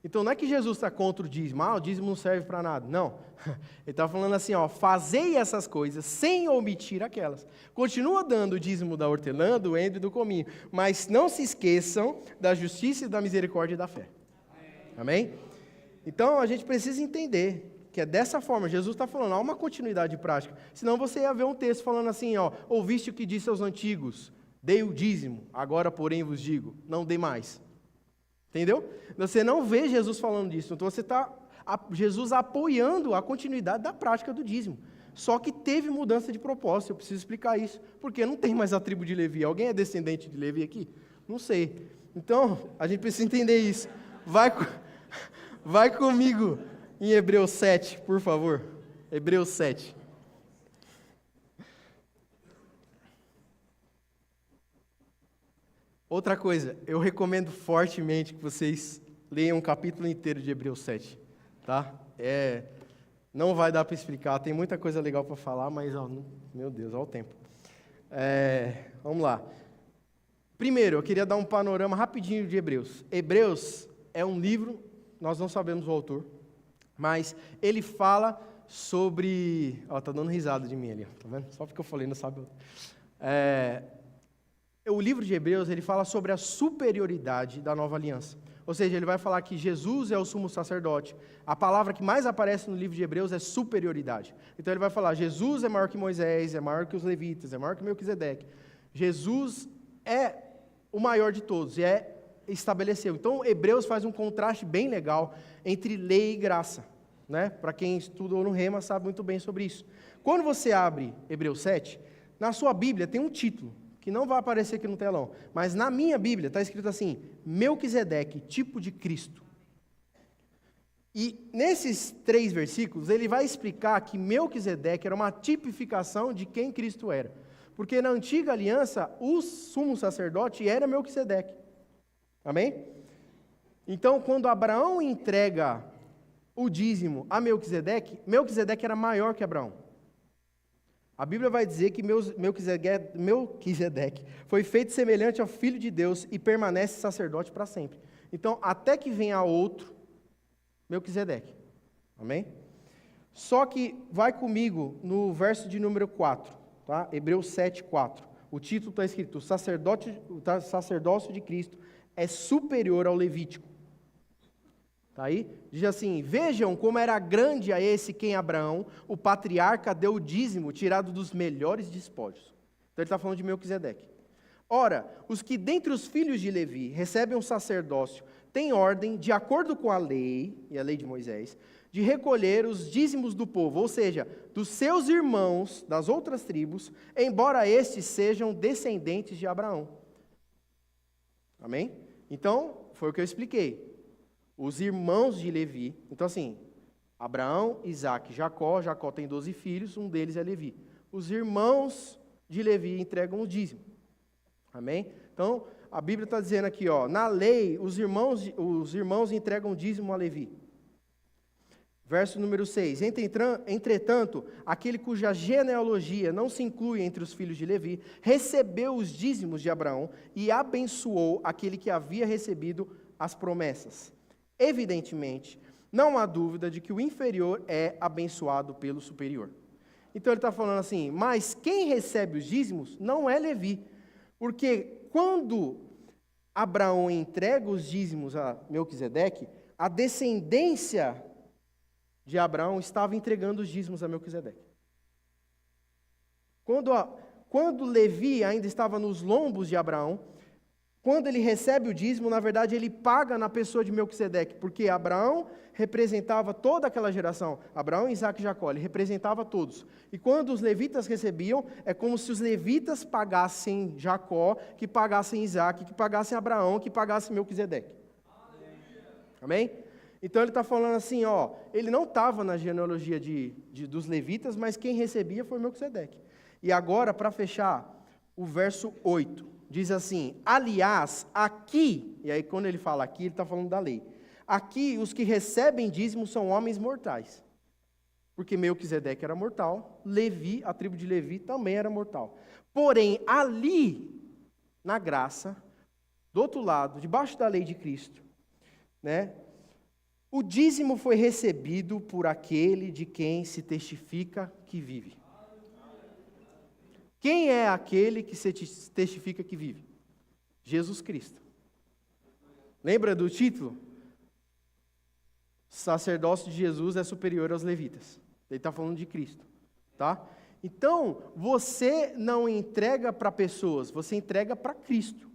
Então não é que Jesus está contra o dízimo, o dízimo não serve para nada. Não, ele está falando assim, ó, fazei essas coisas sem omitir aquelas. Continua dando o dízimo da hortelã, do endro e do cominho, mas não se esqueçam da justiça e da misericórdia e da fé. Amém? Então a gente precisa entender que é dessa forma, Jesus está falando, há uma continuidade prática. Senão você ia ver um texto falando assim, ó, ouviste o que disse aos antigos, dei o dízimo, agora porém vos digo, não dê mais. Entendeu? Você não vê Jesus falando disso, então você está Jesus apoiando a continuidade da prática do dízimo. Só que teve mudança de propósito, eu preciso explicar isso, porque não tem mais a tribo de Levi. Alguém é descendente de Levi aqui? Não sei. Então, a gente precisa entender isso. Vai comigo em Hebreus 7, por favor. Hebreus 7. Outra coisa, eu recomendo fortemente que vocês leiam um capítulo inteiro de Hebreus 7, tá? Não vai dar para explicar, tem muita coisa legal para falar, mas, ó, meu Deus, olha o tempo. Vamos lá. Primeiro, eu queria dar um panorama rapidinho de Hebreus. Hebreus é um livro, nós não sabemos o autor, mas ele fala sobre... Ó, tá dando risada de mim ali, tá vendo? Só porque eu falei, não sabe. O livro de Hebreus, ele fala sobre a superioridade da nova aliança. Ou seja, ele vai falar que Jesus é o sumo sacerdote. A palavra que mais aparece no livro de Hebreus é superioridade. Então ele vai falar, Jesus é maior que Moisés, é maior que os levitas, é maior que Melquisedeque. Jesus é o maior de todos e estabeleceu. Então Hebreus faz um contraste bem legal entre lei e graça. Né? Para quem estudou no Rema sabe muito bem sobre isso. Quando você abre Hebreus 7, na sua Bíblia tem um título, que não vai aparecer aqui no telão, mas na minha Bíblia está escrito assim, Melquisedeque, tipo de Cristo. E nesses 3 versículos, ele vai explicar que Melquisedeque era uma tipificação de quem Cristo era. Porque na antiga aliança, o sumo sacerdote era Melquisedeque. Amém? Então, quando Abraão entrega o dízimo a Melquisedeque, Melquisedeque era maior que Abraão. A Bíblia vai dizer que Melquisedeque foi feito semelhante ao Filho de Deus e permanece sacerdote para sempre. Então, até que venha outro, Melquisedeque. Amém? Só que vai comigo no verso de número 4, tá? Hebreus 7, 4. O título está escrito, o sacerdócio de Cristo é superior ao levítico. Tá aí? Diz assim, vejam como era grande a esse quem Abraão, o patriarca, deu o dízimo tirado dos melhores despojos. Então ele está falando de Melquisedeque. Ora, os que dentre os filhos de Levi recebem um sacerdócio, têm ordem, de acordo com a lei, e a lei de Moisés, de recolher os dízimos do povo, ou seja, dos seus irmãos das outras tribos, embora estes sejam descendentes de Abraão. Amém? Então, foi o que eu expliquei. Os irmãos de Levi, então assim, Abraão, Isaac, Jacó tem 12 filhos, um deles é Levi. Os irmãos de Levi entregam o dízimo. Amém? Então, a Bíblia está dizendo aqui, ó, na lei, os irmãos entregam o dízimo a Levi. Verso número 6, entretanto, aquele cuja genealogia não se inclui entre os filhos de Levi, recebeu os dízimos de Abraão e abençoou aquele que havia recebido as promessas. Evidentemente, não há dúvida de que o inferior é abençoado pelo superior. Então ele está falando assim, mas quem recebe os dízimos não é Levi, porque quando Abraão entrega os dízimos a Melquisedeque, a descendência de Abraão estava entregando os dízimos a Melquisedeque. Quando Levi ainda estava nos lombos de Abraão, quando ele recebe o dízimo, na verdade, ele paga na pessoa de Melquisedeque, porque Abraão representava toda aquela geração. Abraão, Isaac e Jacó, ele representava todos. E quando os levitas recebiam, é como se os levitas pagassem Jacó, que pagassem Isaac, que pagassem Abraão, que pagassem Melquisedeque. Amém? Então ele está falando assim, ó, ele não estava na genealogia dos levitas, mas quem recebia foi Melquisedeque. E agora, para fechar, o verso 8. Diz assim, aliás, aqui, e aí quando ele fala aqui, ele está falando da lei. Aqui, os que recebem dízimo são homens mortais. porque Melquisedeque era mortal, Levi, a tribo de Levi, também era mortal. Porém, ali, na graça, do outro lado, debaixo da lei de Cristo, né, o dízimo foi recebido por aquele de quem se testifica que vive. Quem é aquele que se testifica que vive? Jesus Cristo. Lembra do título? O sacerdócio de Jesus é superior aos levitas. Ele está falando de Cristo, tá? Então, você não entrega para pessoas, você entrega para Cristo.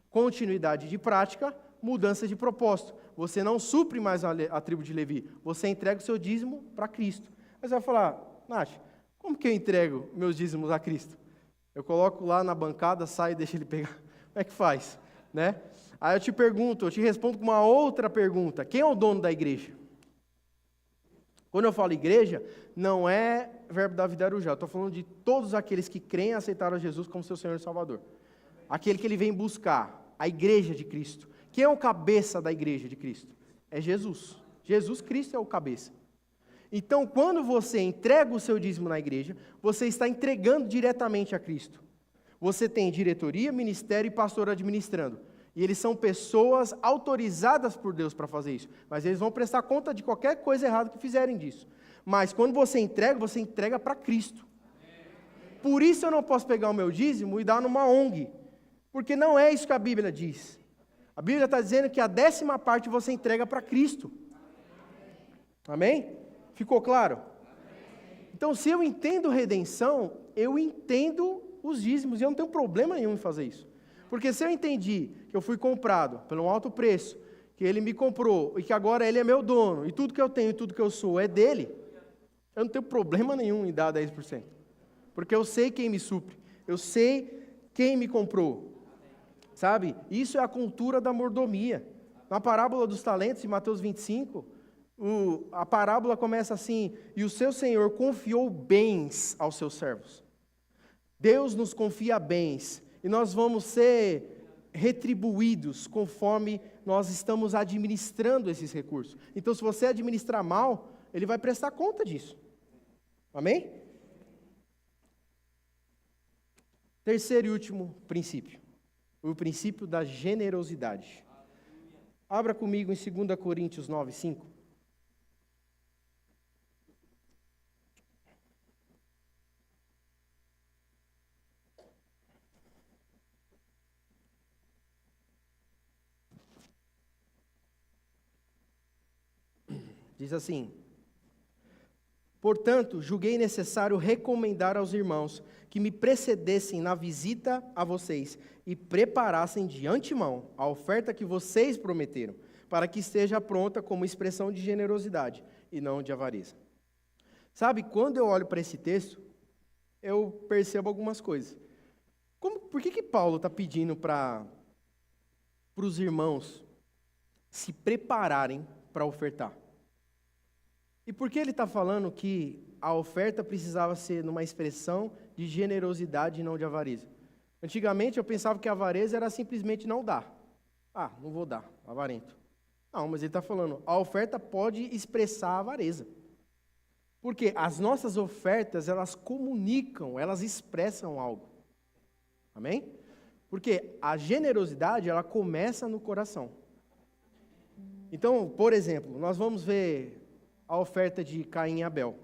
Continuidade de prática, mudança de propósito. Você não supre mais a tribo de Levi, você entrega o seu dízimo para Cristo. Mas você vai falar, Nath, como que eu entrego meus dízimos a Cristo? Eu coloco lá na bancada, saio e deixo ele pegar. Como é que faz? Né? Aí eu te respondo com uma outra pergunta. Quem é o dono da igreja? Quando eu falo igreja, não é Verbo da Vida Arujá. Eu estou falando de todos aqueles que creem e aceitaram Jesus como seu Senhor e Salvador. Aquele que ele vem buscar, a igreja de Cristo. Quem é o cabeça da igreja de Cristo? É Jesus. Jesus Cristo é o cabeça. Então, quando você entrega o seu dízimo na igreja, você está entregando diretamente a Cristo. Você tem diretoria, ministério e pastor administrando. E eles são pessoas autorizadas por Deus para fazer isso. Mas eles vão prestar conta de qualquer coisa errada que fizerem disso. Mas quando você entrega para Cristo. Por isso eu não posso pegar o meu dízimo e dar numa ONG. Porque não é isso que a Bíblia diz. A Bíblia está dizendo que a 10ª parte você entrega para Cristo. Amém? Ficou claro? Então, se eu entendo redenção, eu entendo os dízimos, e eu não tenho problema nenhum em fazer isso. Porque se eu entendi que eu fui comprado pelo alto preço, que ele me comprou, e que agora ele é meu dono, e tudo que eu tenho e tudo que eu sou é dele, eu não tenho problema nenhum em dar 10%. Porque eu sei quem me supre, eu sei quem me comprou. Sabe? Isso é a cultura da mordomia. Na parábola dos talentos, em Mateus 25, a parábola começa assim: e o seu Senhor confiou bens aos seus servos. Deus nos confia bens, e nós vamos ser retribuídos conforme nós estamos administrando esses recursos. Então, se você administrar mal, ele vai prestar conta disso. Amém? Terceiro e último princípio, o princípio da generosidade. Abra comigo em 2 Coríntios 9, 5. Diz assim: portanto, julguei necessário recomendar aos irmãos que me precedessem na visita a vocês e preparassem de antemão a oferta que vocês prometeram, para que esteja pronta como expressão de generosidade e não de avareza. Sabe, quando eu olho para esse texto, eu percebo algumas coisas. Por que Paulo está pedindo para os irmãos se prepararem para ofertar? E por que ele está falando que a oferta precisava ser numa expressão de generosidade e não de avareza? Antigamente eu pensava que a avareza era simplesmente não dar. Ah, não vou dar, avarento. Não, mas ele está falando, a oferta pode expressar a avareza. Porque as nossas ofertas, elas comunicam, elas expressam algo. Amém? Porque a generosidade, ela começa no coração. Então, por exemplo, nós vamos ver a oferta de Caim e Abel.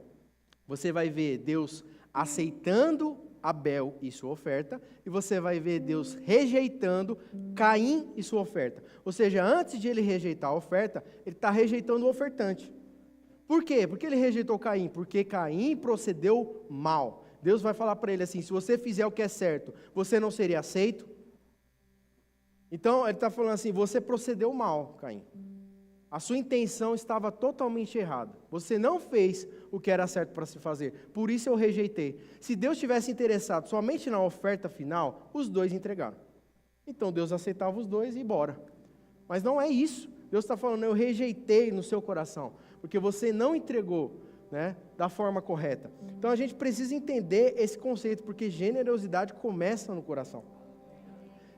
Você vai ver Deus aceitando Abel e sua oferta, e você vai ver Deus rejeitando Caim e sua oferta. Ou seja, antes de ele rejeitar a oferta, ele está rejeitando o ofertante. Por quê? Porque ele rejeitou Caim? Porque Caim procedeu mal. Deus vai falar para ele assim: se você fizer o que é certo, você não seria aceito? Então, ele está falando assim: você procedeu mal, Caim. A sua intenção estava totalmente errada. Você não fez o que era certo para se fazer. Por isso eu rejeitei. Se Deus tivesse interessado somente na oferta final, os dois entregaram. Então Deus aceitava os dois e bora. Mas não é isso. Deus está falando: eu rejeitei no seu coração, porque você não entregou, né, da forma correta. Então a gente precisa entender esse conceito, porque generosidade começa no coração.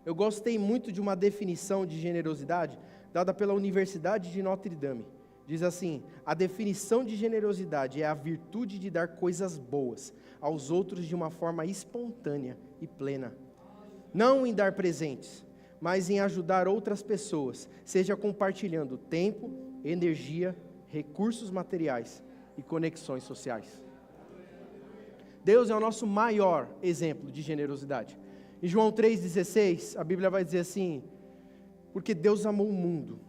Eu gostei muito de uma definição de generosidade dada pela Universidade de Notre Dame. Diz assim: a definição de generosidade é a virtude de dar coisas boas aos outros de uma forma espontânea e plena. Não em dar presentes, mas em ajudar outras pessoas, seja compartilhando tempo, energia, recursos materiais e conexões sociais. Deus é o nosso maior exemplo de generosidade. Em João 3,16, a Bíblia vai dizer assim: porque Deus amou o mundo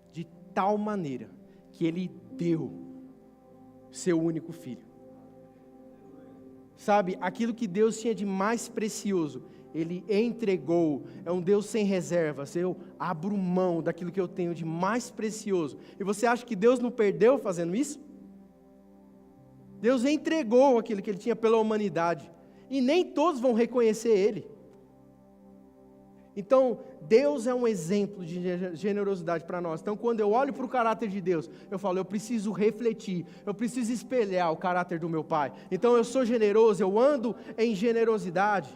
de tal maneira que Ele deu seu único Filho. Sabe, aquilo que Deus tinha de mais precioso, Ele entregou. É um Deus sem reservas. Eu abro mão daquilo que eu tenho de mais precioso. E você acha que Deus não perdeu fazendo isso? Deus entregou aquilo que Ele tinha pela humanidade. E nem todos vão reconhecer Ele. Então, Deus é um exemplo de generosidade para nós. Então, quando eu olho para o caráter de Deus, eu falo, eu preciso refletir, eu preciso espelhar o caráter do meu Pai. Então, eu sou generoso, eu ando em generosidade.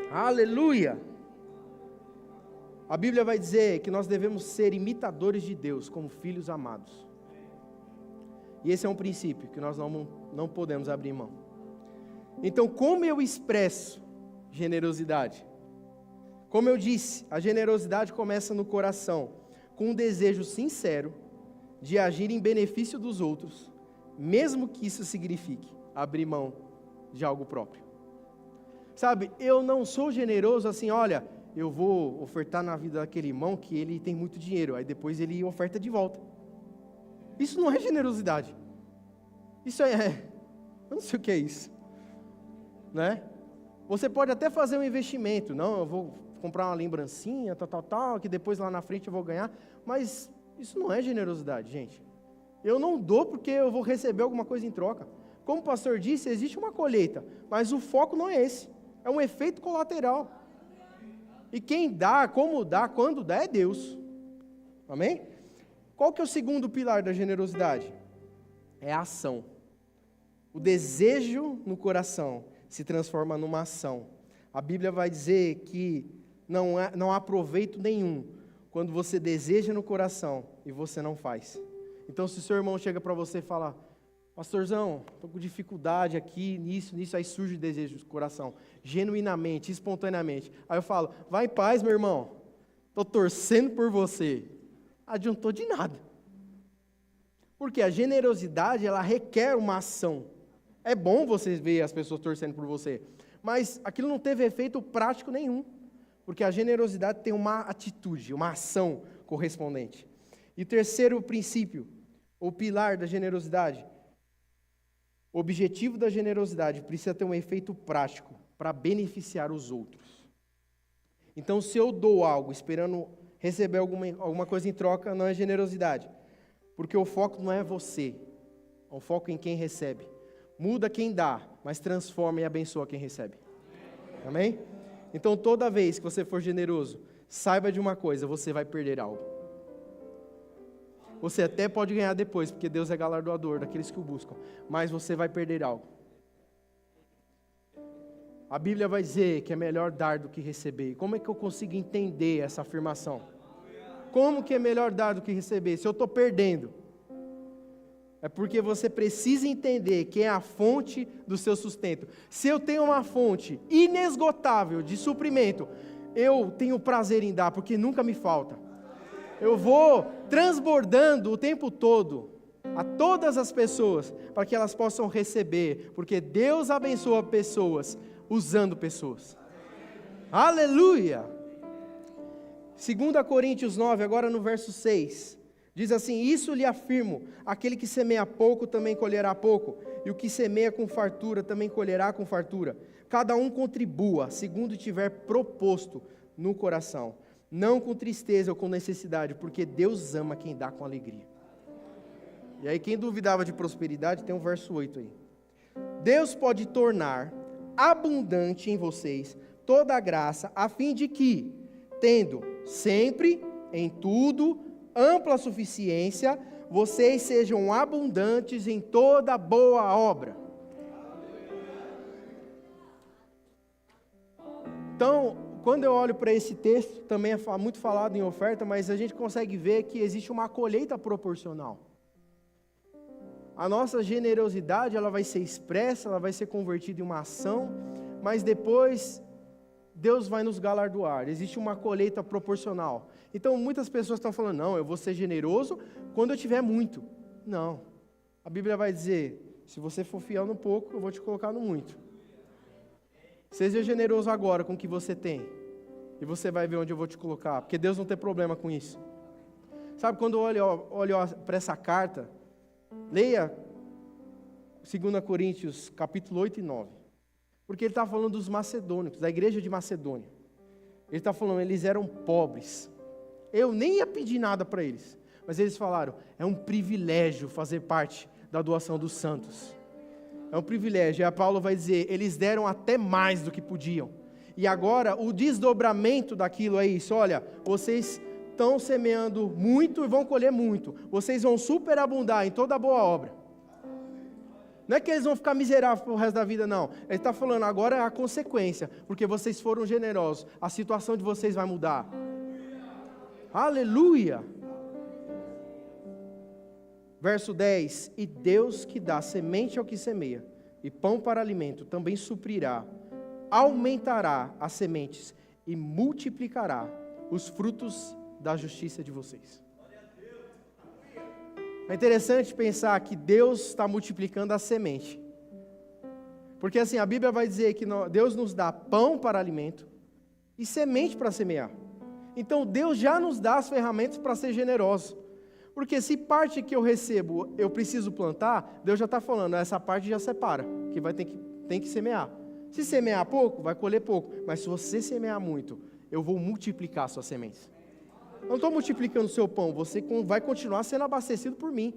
Aleluia! A Bíblia vai dizer que nós devemos ser imitadores de Deus, como filhos amados. E esse é um princípio que nós não podemos abrir mão. Então, como eu expresso generosidade? Como eu disse, a generosidade começa no coração, com um desejo sincero de agir em benefício dos outros, mesmo que isso signifique abrir mão de algo próprio. Sabe, eu não sou generoso assim, olha, eu vou ofertar na vida daquele irmão que ele tem muito dinheiro, aí depois ele oferta de volta. Isso não é generosidade. Isso eu não sei o que é isso, né? Você pode até fazer um investimento, não, eu vou comprar uma lembrancinha, tal, que depois lá na frente eu vou ganhar, mas isso não é generosidade, gente. Eu não dou porque eu vou receber alguma coisa em troca. Como o pastor disse, existe uma colheita, mas o foco não é esse, é um efeito colateral. E quem dá, como dá, quando dá, é Deus. Amém? Qual que é o segundo pilar da generosidade? É a ação. O desejo no coração se transforma numa ação. A Bíblia vai dizer que não há proveito nenhum quando você deseja no coração e você não faz. Então, se o seu irmão chega para você e fala, pastorzão, estou com dificuldade aqui, nisso, aí surge o desejo do coração, genuinamente, espontaneamente. Aí eu falo, vai em paz, meu irmão, estou torcendo por você. Adiantou de nada. Porque a generosidade, ela requer uma ação. É bom você ver as pessoas torcendo por você, mas aquilo não teve efeito prático nenhum, porque a generosidade tem uma atitude, uma ação correspondente. E o terceiro princípio, ou pilar da generosidade, o objetivo da generosidade precisa ter um efeito prático para beneficiar os outros. Então, se eu dou algo esperando receber alguma coisa em troca, não é generosidade, porque o foco não é você, é o foco em quem recebe. Muda quem dá, mas transforma e abençoa quem recebe. Amém? Então, toda vez que você for generoso, saiba de uma coisa, você vai perder algo. Você até pode ganhar depois, porque Deus é galardoador daqueles que o buscam, mas você vai perder algo. A Bíblia vai dizer que é melhor dar do que receber. Como é que eu consigo entender essa afirmação? Como que é melhor dar do que receber? Se eu estou perdendo, é porque você precisa entender quem é a fonte do seu sustento. Se eu tenho uma fonte inesgotável de suprimento, eu tenho prazer em dar, porque nunca me falta. Eu vou transbordando o tempo todo a todas as pessoas, para que elas possam receber, porque Deus abençoa pessoas, usando pessoas. Aleluia! 2 Coríntios 9, agora no verso 6. Diz assim, isso lhe afirmo, aquele que semeia pouco também colherá pouco, e o que semeia com fartura também colherá com fartura. Cada um contribua, segundo tiver proposto no coração, não com tristeza ou com necessidade, porque Deus ama quem dá com alegria. E aí quem duvidava de prosperidade, tem o verso 8 aí. Deus pode tornar abundante em vocês toda a graça, a fim de que, tendo sempre, em tudo, ampla suficiência, vocês sejam abundantes em toda boa obra. Então, quando eu olho para esse texto, também é muito falado em oferta, mas a gente consegue ver que existe uma colheita proporcional. A nossa generosidade, ela vai ser expressa, ela vai ser convertida em uma ação, mas depois Deus vai nos galardoar. Existe uma colheita proporcional. Então, muitas pessoas estão falando, não, eu vou ser generoso quando eu tiver muito. Não. A Bíblia vai dizer, se você for fiel no pouco, eu vou te colocar no muito. Seja generoso agora com o que você tem. E você vai ver onde eu vou te colocar. Porque Deus não tem problema com isso. Sabe, quando eu olho para essa carta, leia 2 Coríntios, capítulo 8 e 9. Porque ele está falando dos macedônicos, da igreja de Macedônia. Ele está falando, eles eram pobres. Eu nem ia pedir nada para eles. Mas eles falaram, é um privilégio fazer parte da doação dos santos. É um privilégio. E a Paulo vai dizer, eles deram até mais do que podiam. E agora, o desdobramento daquilo é isso. Olha, vocês estão semeando muito e vão colher muito. Vocês vão superabundar em toda a boa obra. Não é que eles vão ficar miseráveis pro resto da vida, não. Ele está falando, agora é a consequência. Porque vocês foram generosos. A situação de vocês vai mudar. Aleluia! Verso 10, e Deus que dá semente ao que semeia, e pão para alimento, também suprirá, aumentará as sementes, e multiplicará os frutos da justiça de vocês. É interessante pensar que Deus está multiplicando a semente. Porque assim, a Bíblia vai dizer que Deus nos dá pão para alimento, e semente para semear. Então Deus já nos dá as ferramentas para ser generoso. Porque se parte que eu recebo eu preciso plantar, Deus já está falando, essa parte já separa, que tem que semear. Se semear pouco, vai colher pouco. Mas se você semear muito, eu vou multiplicar suas sementes. Eu não estou multiplicando o seu pão, você vai continuar sendo abastecido por mim.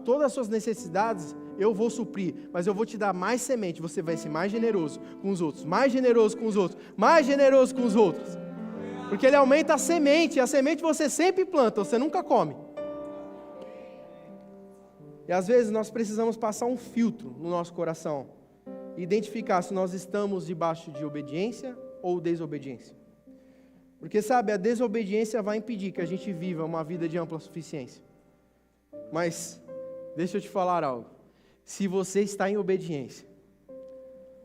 Todas as suas necessidades eu vou suprir, mas eu vou te dar mais semente, você vai ser mais generoso com os outros, mais generoso com os outros, mais generoso com os outros. Porque ele aumenta a semente você sempre planta, você nunca come. E às vezes nós precisamos passar um filtro no nosso coração, e identificar se nós estamos debaixo de obediência ou desobediência. Porque sabe, a desobediência vai impedir que a gente viva uma vida de ampla suficiência. Mas, deixa eu te falar algo, se você está em obediência,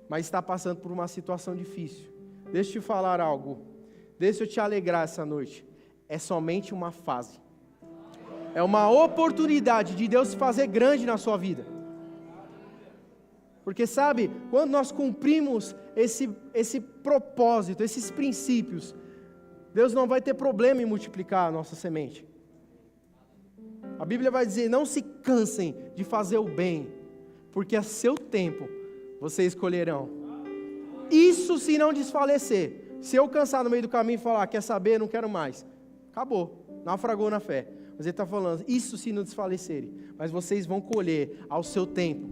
mas está passando por uma situação difícil, deixa eu te falar algo, deixa eu te alegrar essa noite, é somente uma fase, é uma oportunidade de Deus se fazer grande na sua vida, porque sabe, quando nós cumprimos esse propósito, esses princípios, Deus não vai ter problema em multiplicar a nossa semente. A Bíblia vai dizer, não se cansem de fazer o bem, porque a seu tempo vocês colherão. Isso se não desfalecer. Se eu cansar no meio do caminho e falar, quer saber, não quero mais, acabou, naufragou na fé. Mas ele está falando, isso se não desfalecerem, mas vocês vão colher ao seu tempo.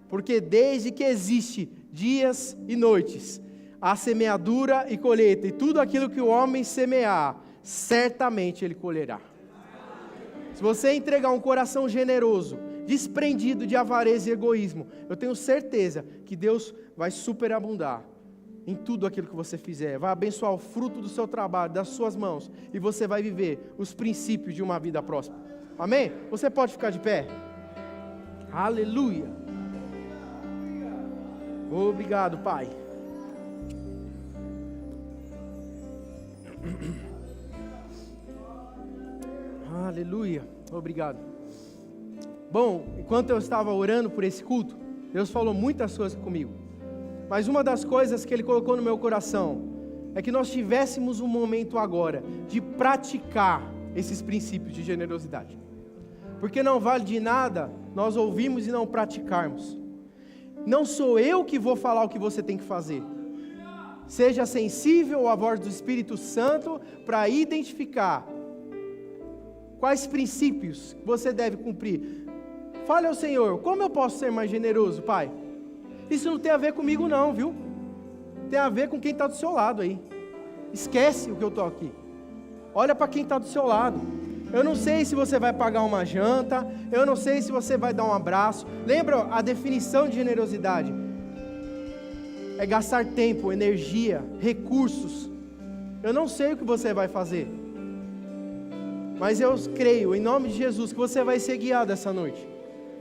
Porque desde que existe dias e noites, há semeadura e colheita, e tudo aquilo que o homem semear, certamente ele colherá. Se você entregar um coração generoso, desprendido de avareza e egoísmo, eu tenho certeza que Deus vai superabundar em tudo aquilo que você fizer, vai abençoar o fruto do seu trabalho, das suas mãos, e você vai viver os princípios de uma vida próspera. Amém? Você pode ficar de pé? Aleluia! Obrigado, Pai. Aleluia, obrigado. Bom, enquanto eu estava orando por esse culto, Deus falou muitas coisas comigo. Mas uma das coisas que Ele colocou no meu coração é que nós tivéssemos um momento agora de praticar esses princípios de generosidade. Porque não vale de nada nós ouvirmos e não praticarmos. Não sou eu que vou falar o que você tem que fazer. Seja sensível à voz do Espírito Santo para identificar quais princípios você deve cumprir. Fale ao Senhor, como eu posso ser mais generoso, Pai? Isso não tem a ver comigo não, viu? Tem a ver com quem está do seu lado aí. Esquece o que eu estou aqui. Olha para quem está do seu lado. Eu não sei se você vai pagar uma janta, eu não sei se você vai dar um abraço. Lembra a definição de generosidade? é gastar tempo, energia, recursos. Eu não sei o que você vai fazer, mas eu creio, em nome de Jesus, que você vai ser guiado essa noite.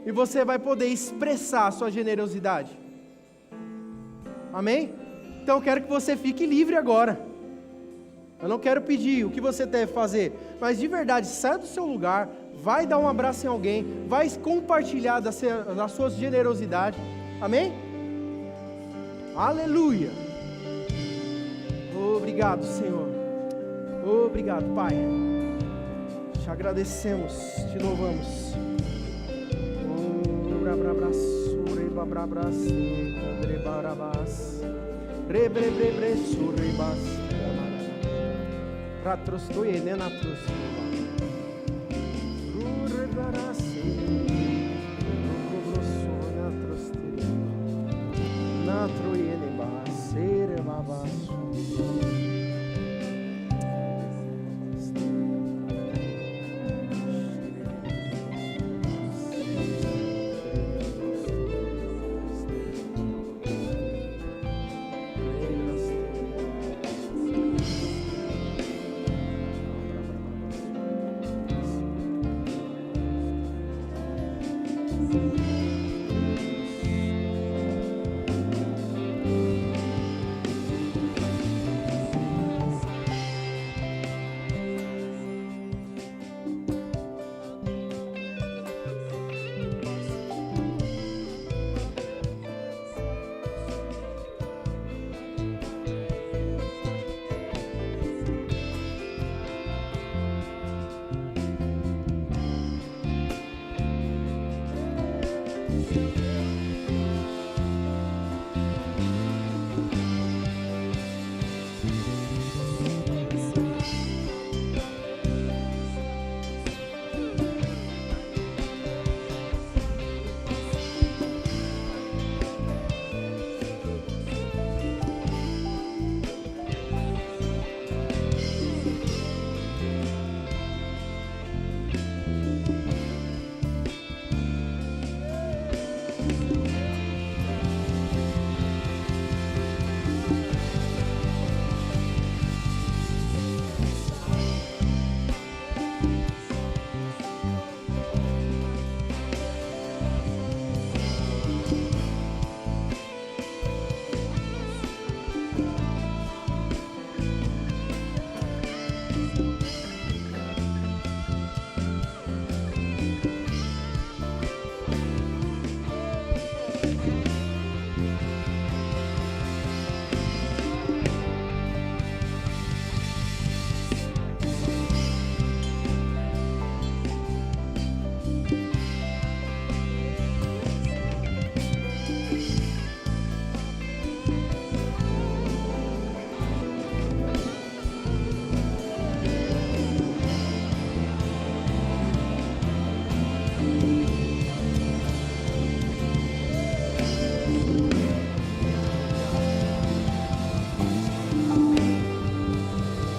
E você vai poder expressar a sua generosidade. Amém? Então eu quero que você fique livre agora. Eu não quero pedir o que você deve fazer, mas de verdade, sai do seu lugar, vai dar um abraço em alguém, vai compartilhar da sua generosidade. Amém? Aleluia! Obrigado, Senhor. Obrigado, Pai. Te agradecemos, te louvamos.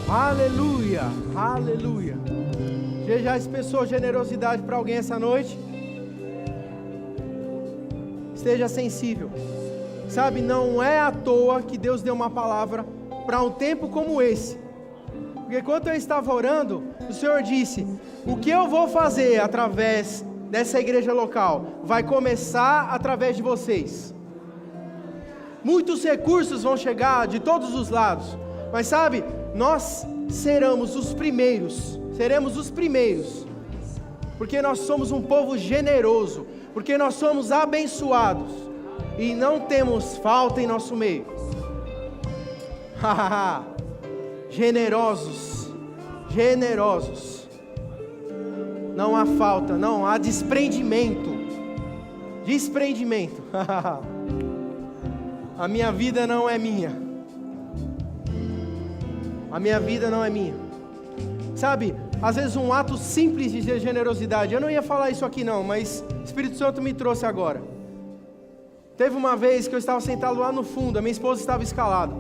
Aleluia, aleluia. Você já expressou generosidade para alguém essa noite? Esteja sensível. Sabe, não é à toa que Deus deu uma palavra para um tempo como esse. Porque quando eu estava orando, o Senhor disse: o que eu vou fazer através dessa igreja local vai começar através de vocês. Muitos recursos vão chegar de todos os lados, mas sabe, nós seremos os primeiros, porque nós somos um povo generoso, porque nós somos abençoados e não temos falta em nosso meio. Generosos, não há falta, não há desprendimento. A minha vida não é minha. Sabe, às vezes um ato simples de generosidade, eu não ia falar isso aqui não, mas o Espírito Santo me trouxe agora. Teve uma vez que eu estava sentado lá no fundo, a minha esposa estava escalada,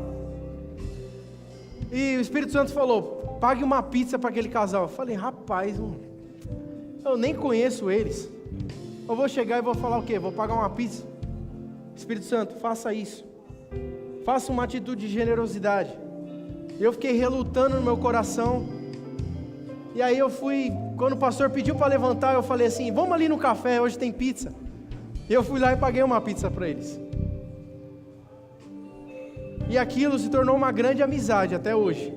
e o Espírito Santo falou: pague uma pizza para aquele casal. Eu falei: rapaz, eu nem conheço eles, eu vou chegar e vou falar o quê? Vou pagar uma pizza? Espírito Santo, faça isso. faça uma atitude de generosidade. Eu fiquei relutando no meu coração. E aí quando o pastor pediu para levantar, eu falei assim, vamos ali no café, hoje tem pizza. E eu fui lá e paguei uma pizza para eles. E aquilo se tornou uma grande amizade até hoje.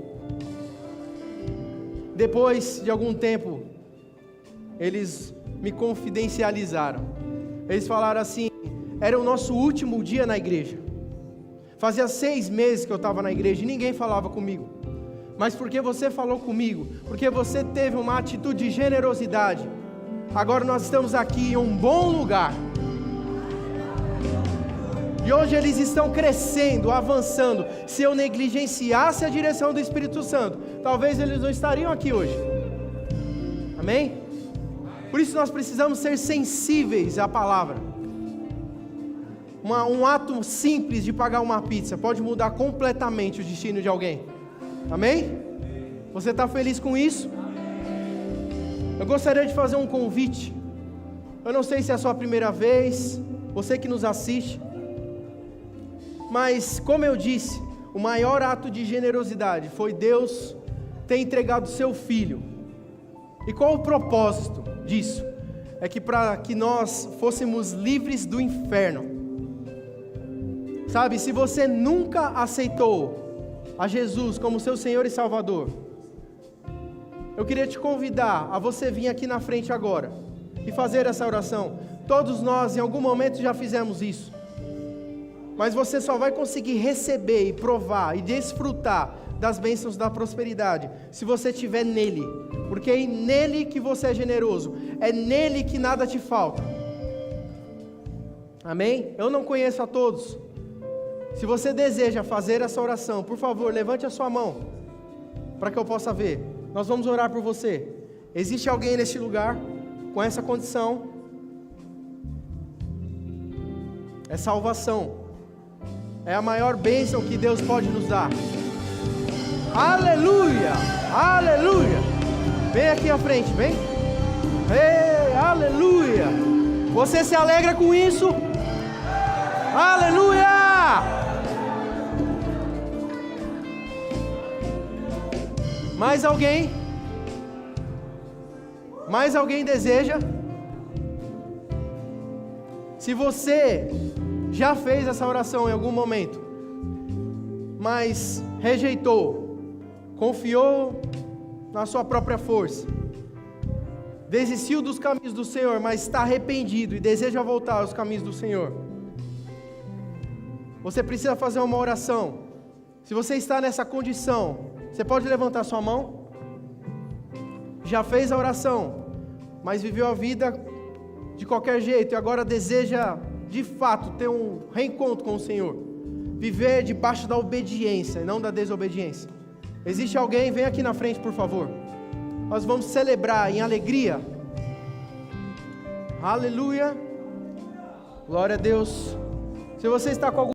Depois de algum tempo, eles me confidencializaram. Eles falaram assim, era o nosso último dia na igreja. Fazia 6 meses que eu estava na igreja e ninguém falava comigo. Mas porque você falou comigo, porque você teve uma atitude de generosidade, agora nós estamos aqui em um bom lugar. E hoje eles estão crescendo, avançando. Se eu negligenciasse a direção do Espírito Santo, talvez eles não estariam aqui hoje. Amém? Por isso nós precisamos ser sensíveis à palavra. Um ato simples de pagar uma pizza pode mudar completamente o destino de alguém. Amém? Você está feliz com isso? Eu gostaria de fazer um convite. Eu não sei se é a sua primeira vez, você que nos assiste, mas como eu disse, o maior ato de generosidade foi Deus ter entregado seu Filho. E qual o propósito disso? É que para que nós fôssemos livres do inferno. Sabe, se você nunca aceitou a Jesus como seu Senhor e Salvador, eu queria te convidar a você vir aqui na frente agora e fazer essa oração. Todos nós em algum momento já fizemos isso, mas você só vai conseguir receber e provar e desfrutar das bênçãos da prosperidade se você estiver nele, porque é nele que você é generoso, é nele que nada te falta. Amém? Eu não conheço a todos. Se você deseja fazer essa oração, por favor, levante a sua mão, para que eu possa ver. Nós vamos orar por você. Existe alguém neste lugar, com essa condição? É salvação. É a maior bênção que Deus pode nos dar. Aleluia! Aleluia! Vem aqui à frente, vem. Ei, aleluia! Você se alegra com isso? Aleluia! Mais alguém? Mais alguém deseja? Se você já fez essa oração em algum momento, mas rejeitou, confiou na sua própria força, desistiu dos caminhos do Senhor, mas está arrependido e deseja voltar aos caminhos do Senhor, você precisa fazer uma oração. Se você está nessa condição, você pode levantar sua mão. Já fez a oração, mas viveu a vida de qualquer jeito e agora deseja de fato ter um reencontro com o Senhor, viver debaixo da obediência e não da desobediência. Existe alguém? Vem aqui na frente, por favor. Nós vamos celebrar em alegria. Aleluia. Glória a Deus. Se você está com algum